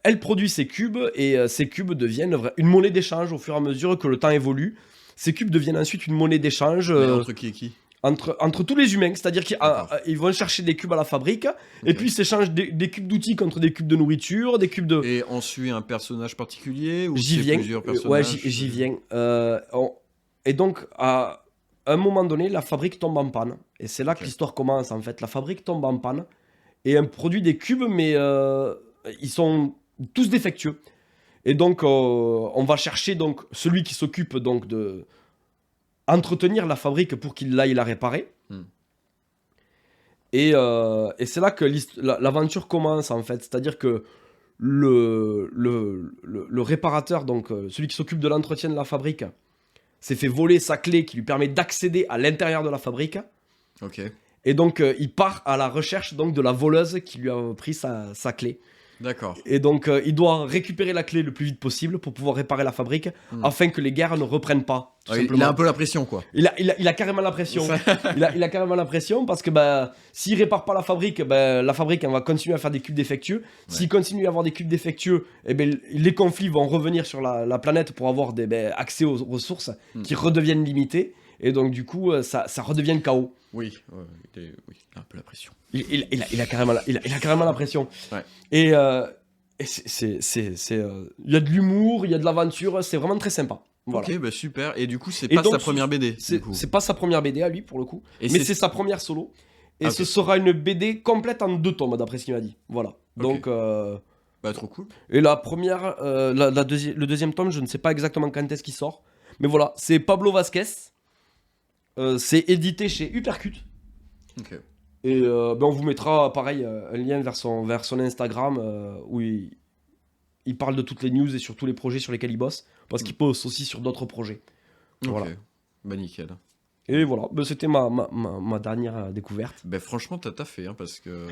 elle produit ces cubes, et ces cubes deviennent une monnaie d'échange au fur et à mesure que le temps évolue. Ces cubes deviennent ensuite une monnaie d'échange. Entre qui et qui ? Entre tous les humains. C'est-à-dire qu'ils vont chercher des cubes à La Fabrique, okay. Et puis ils s'échangent des cubes d'outils contre des cubes de nourriture, des cubes de... Et on suit un personnage particulier ou j'y viens. Plusieurs personnages? Ouais, j'y viens. Et donc, à un moment donné, La Fabrique tombe en panne. Et c'est là que l'histoire commence, en fait. La Fabrique tombe en panne. Et elle produit des cubes, mais ils sont tous défectueux. Et donc, on va chercher donc, celui qui s'occupe donc, de entretenir la fabrique pour qu'il aille la réparer. Et c'est là que l'aventure commence, en fait. C'est-à-dire que le réparateur, donc celui qui s'occupe de l'entretien de la fabrique, s'est fait voler sa clé qui lui permet d'accéder à l'intérieur de la fabrique. Ok. Et donc, il part à la recherche donc, de la voleuse qui lui a pris sa clé. D'accord. Et donc, il doit récupérer la clé le plus vite possible pour pouvoir réparer la fabrique afin que les guerres ne reprennent pas. Tout Il simplement. a un peu la pression, quoi. Il a carrément la pression. Il a carrément la pression parce que bah, s'il répare pas la fabrique elle va continuer à faire des cubes défectueux. S'il continue à avoir des cubes défectueux, eh ben, les conflits vont revenir sur la planète pour avoir accès aux ressources qui redeviennent limitées. Et donc du coup, ça redevient le chaos. Oui, il a un peu la pression. Il a carrément la pression. Ouais. Et il y a de l'humour, il y a de l'aventure, c'est vraiment très sympa. Voilà. Ok, bah super. Et du coup, c'est Et pas donc, sa première BD. C'est pas sa première BD à lui pour le coup, Et mais c'est sa première solo. Et Ah, ce ok. sera une BD complète en 2 tomes d'après ce qu'il m'a dit. Voilà. Donc, Bah trop cool. et la première, le deuxième tome, je ne sais pas exactement quand est-ce qu'il sort, mais voilà, c'est Pablo Vasquez. C'est édité chez Uppercut. Ok. Et on vous mettra pareil un lien vers son Instagram où il parle de toutes les news et sur tous les projets sur lesquels il bosse, parce qu'il poste aussi sur d'autres projets. Ok. Voilà. Bah nickel. Et voilà, c'était ma dernière découverte. Bah franchement, t'as taffé, hein, parce que.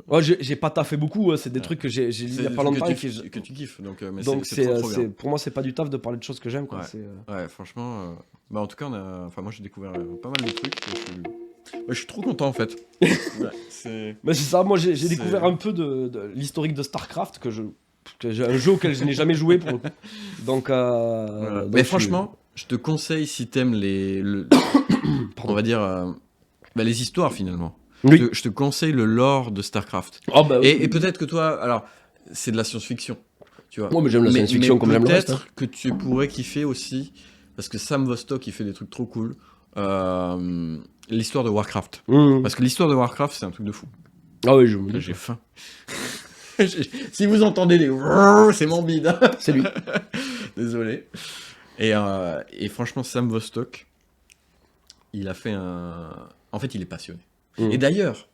Ouais, j'ai pas taffé beaucoup, c'est des trucs que j'ai lu il y a pas longtemps. Que tu kiffes. Donc donc c'est trop bien. pour moi, c'est pas du taf de parler de choses que j'aime. Quoi. Ouais. Ouais, franchement. Bah en tout cas, moi j'ai découvert pas mal de trucs. Je suis trop content en fait. Ouais, Mais c'est ça, moi j'ai découvert un peu de l'historique de StarCraft, que j'ai un jeu auquel je n'ai jamais joué pour le coup. Donc, voilà. donc Mais franchement, je te conseille si t'aimes on va dire les histoires finalement. Oui. Je te conseille le lore de StarCraft. Oh, bah, Et peut-être que toi, alors c'est de la science-fiction, tu vois. Moi, mais j'aime la science-fiction comme j'aime le reste. Peut-être que tu pourrais kiffer aussi, parce que Sam Vostok il fait des trucs trop cool. L'histoire de Warcraft. Parce que l'histoire de Warcraft, c'est un truc de fou. Ah oui, J'ai faim. Si vous entendez les c'est mon bide. Hein. C'est lui. Désolé. Et franchement, Sam Vostok, il a fait un. En fait, il est passionné. Et d'ailleurs,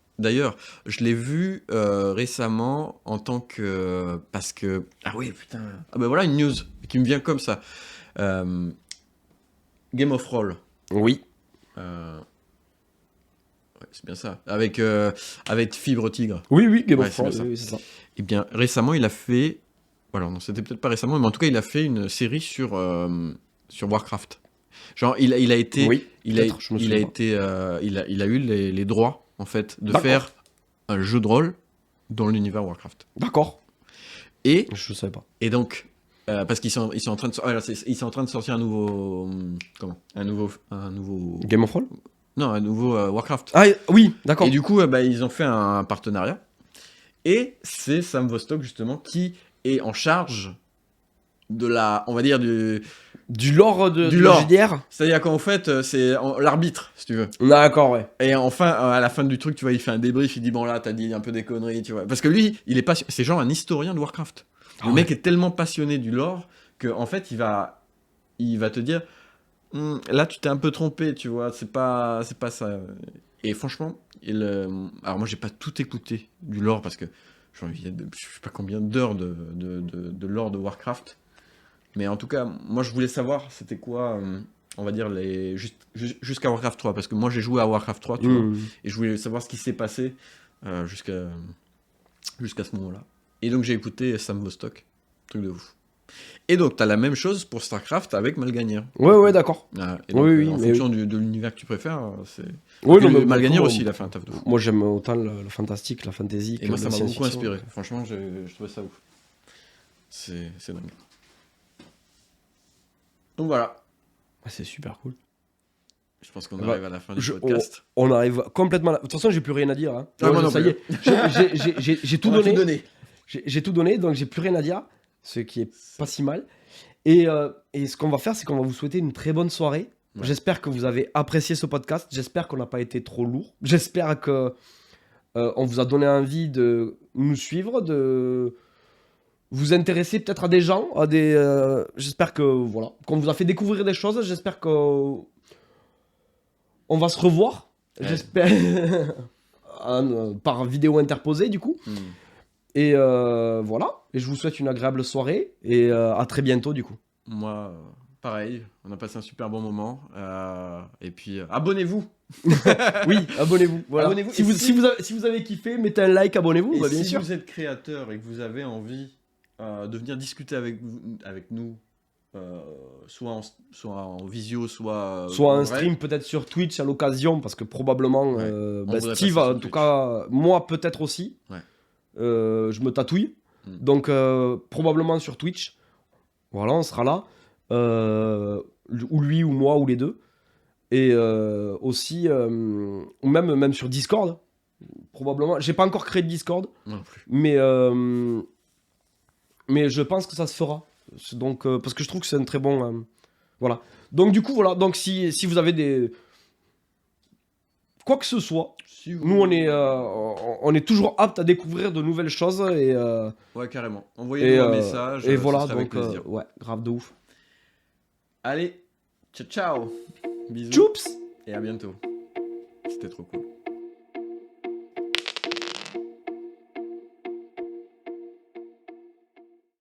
je l'ai vu récemment en tant que. Parce que. Ah oui, putain. Ah ben voilà une news qui me vient comme ça. Game of Roll. Oui. Ouais, c'est bien ça. Avec Fibre Tigre. Oui, Game of Ouais, Thrones, oui, c'est ça. Et bien, récemment, il a fait. Voilà, non, c'était peut-être pas récemment, mais en tout cas, il a fait une série sur Warcraft. Genre, il a été. Oui, il a eu les droits, en fait, de faire un jeu de rôle dans l'univers Warcraft. D'accord. Et. Je savais pas. Et donc. Parce qu'ils sont en train de ils sont en train de sortir un nouveau un nouveau Game of Thrones. non, un nouveau Warcraft. Ah oui, d'accord. Et du coup, ils ont fait un partenariat. Et c'est Sam Vostok, justement, qui est en charge de on va dire, du lore du lore. JDR. C'est-à-dire qu'en fait, c'est l'arbitre, si tu veux. D'accord, ouais. Et enfin, à la fin du truc, tu vois, il fait un débrief, il dit, bon là, t'as dit un peu des conneries, tu vois. Parce que lui, c'est genre un historien de Warcraft. Le mec est tellement passionné du lore qu'en fait, il va te dire, là, tu t'es un peu trompé, tu vois, c'est pas ça. Et franchement, alors moi, j'ai pas tout écouté du lore parce que je sais pas combien d'heures de lore de Warcraft. Mais en tout cas, moi, je voulais savoir c'était quoi, on va dire, jusqu'à Warcraft 3. Parce que moi, j'ai joué à Warcraft 3, tu vois, et je voulais savoir ce qui s'est passé jusqu'à ce moment-là. Et donc, j'ai écouté Sam Vostok, truc de ouf. Et donc, t'as la même chose pour StarCraft avec Malganier. Ouais, d'accord. Et donc, oui, en fonction de l'univers que tu préfères, c'est. Oui, non, Malganier aussi, il a fait un taf de fou. Moi, j'aime autant le fantastique, la fantasy. Et moi, ça m'a beaucoup inspiré. Franchement, je trouvais ça ouf. C'est dingue. Donc voilà. C'est super cool. Je pense qu'on arrive à la fin du podcast. On arrive complètement. De toute façon, j'ai plus rien à dire. Hein. Ça y est. J'ai tout donné. J'ai tout donné, donc j'ai plus rien à dire. Ce qui est pas si mal. Et ce qu'on va faire, c'est qu'on va vous souhaiter une très bonne soirée. Ouais. J'espère que vous avez apprécié ce podcast. J'espère qu'on n'a pas été trop lourd. J'espère que on vous a donné envie de nous suivre, de vous intéresser peut-être à des gens, à des. J'espère que voilà, qu'on vous a fait découvrir des choses. J'espère que on va se revoir. Ouais. J'espère par vidéo interposée du coup. Et voilà. Et je vous souhaite une agréable soirée et à très bientôt du coup. Moi, pareil. On a passé un super bon moment. Et puis abonnez-vous Oui, abonnez-vous. Voilà. Abonnez-vous. Si Et vous, si- si vous avez kiffé, mettez un like, abonnez-vous, Et bah, bien si sûr. vous êtes créateur et que vous avez envie de venir discuter avec nous, soit en visio, soit Soit en un vrai, stream peut-être sur Twitch à l'occasion, parce que probablement, Ouais. bah, voudrait Steve, passer sur en tout Twitch. cas, moi peut-être aussi. Ouais. Je me tatouille. Mm. Donc probablement sur Twitch. Voilà, on sera là. Ou lui ou moi ou les deux. Et aussi, ou même sur Discord. Probablement. J'ai pas encore créé de Discord, Moi non plus. mais je pense que ça se fera. Donc, parce que je trouve que c'est un très bon. Voilà. Donc du coup, voilà. Donc si vous avez des. Quoi que ce soit, Si vous- nous on est toujours apte à découvrir de nouvelles choses et. Ouais, carrément. Envoyez-nous un message. Et ce voilà, sera avec donc plaisir. ouais, grave de ouf. Allez, ciao ciao. Bisous. Tchoups! Et à bientôt. C'était trop cool.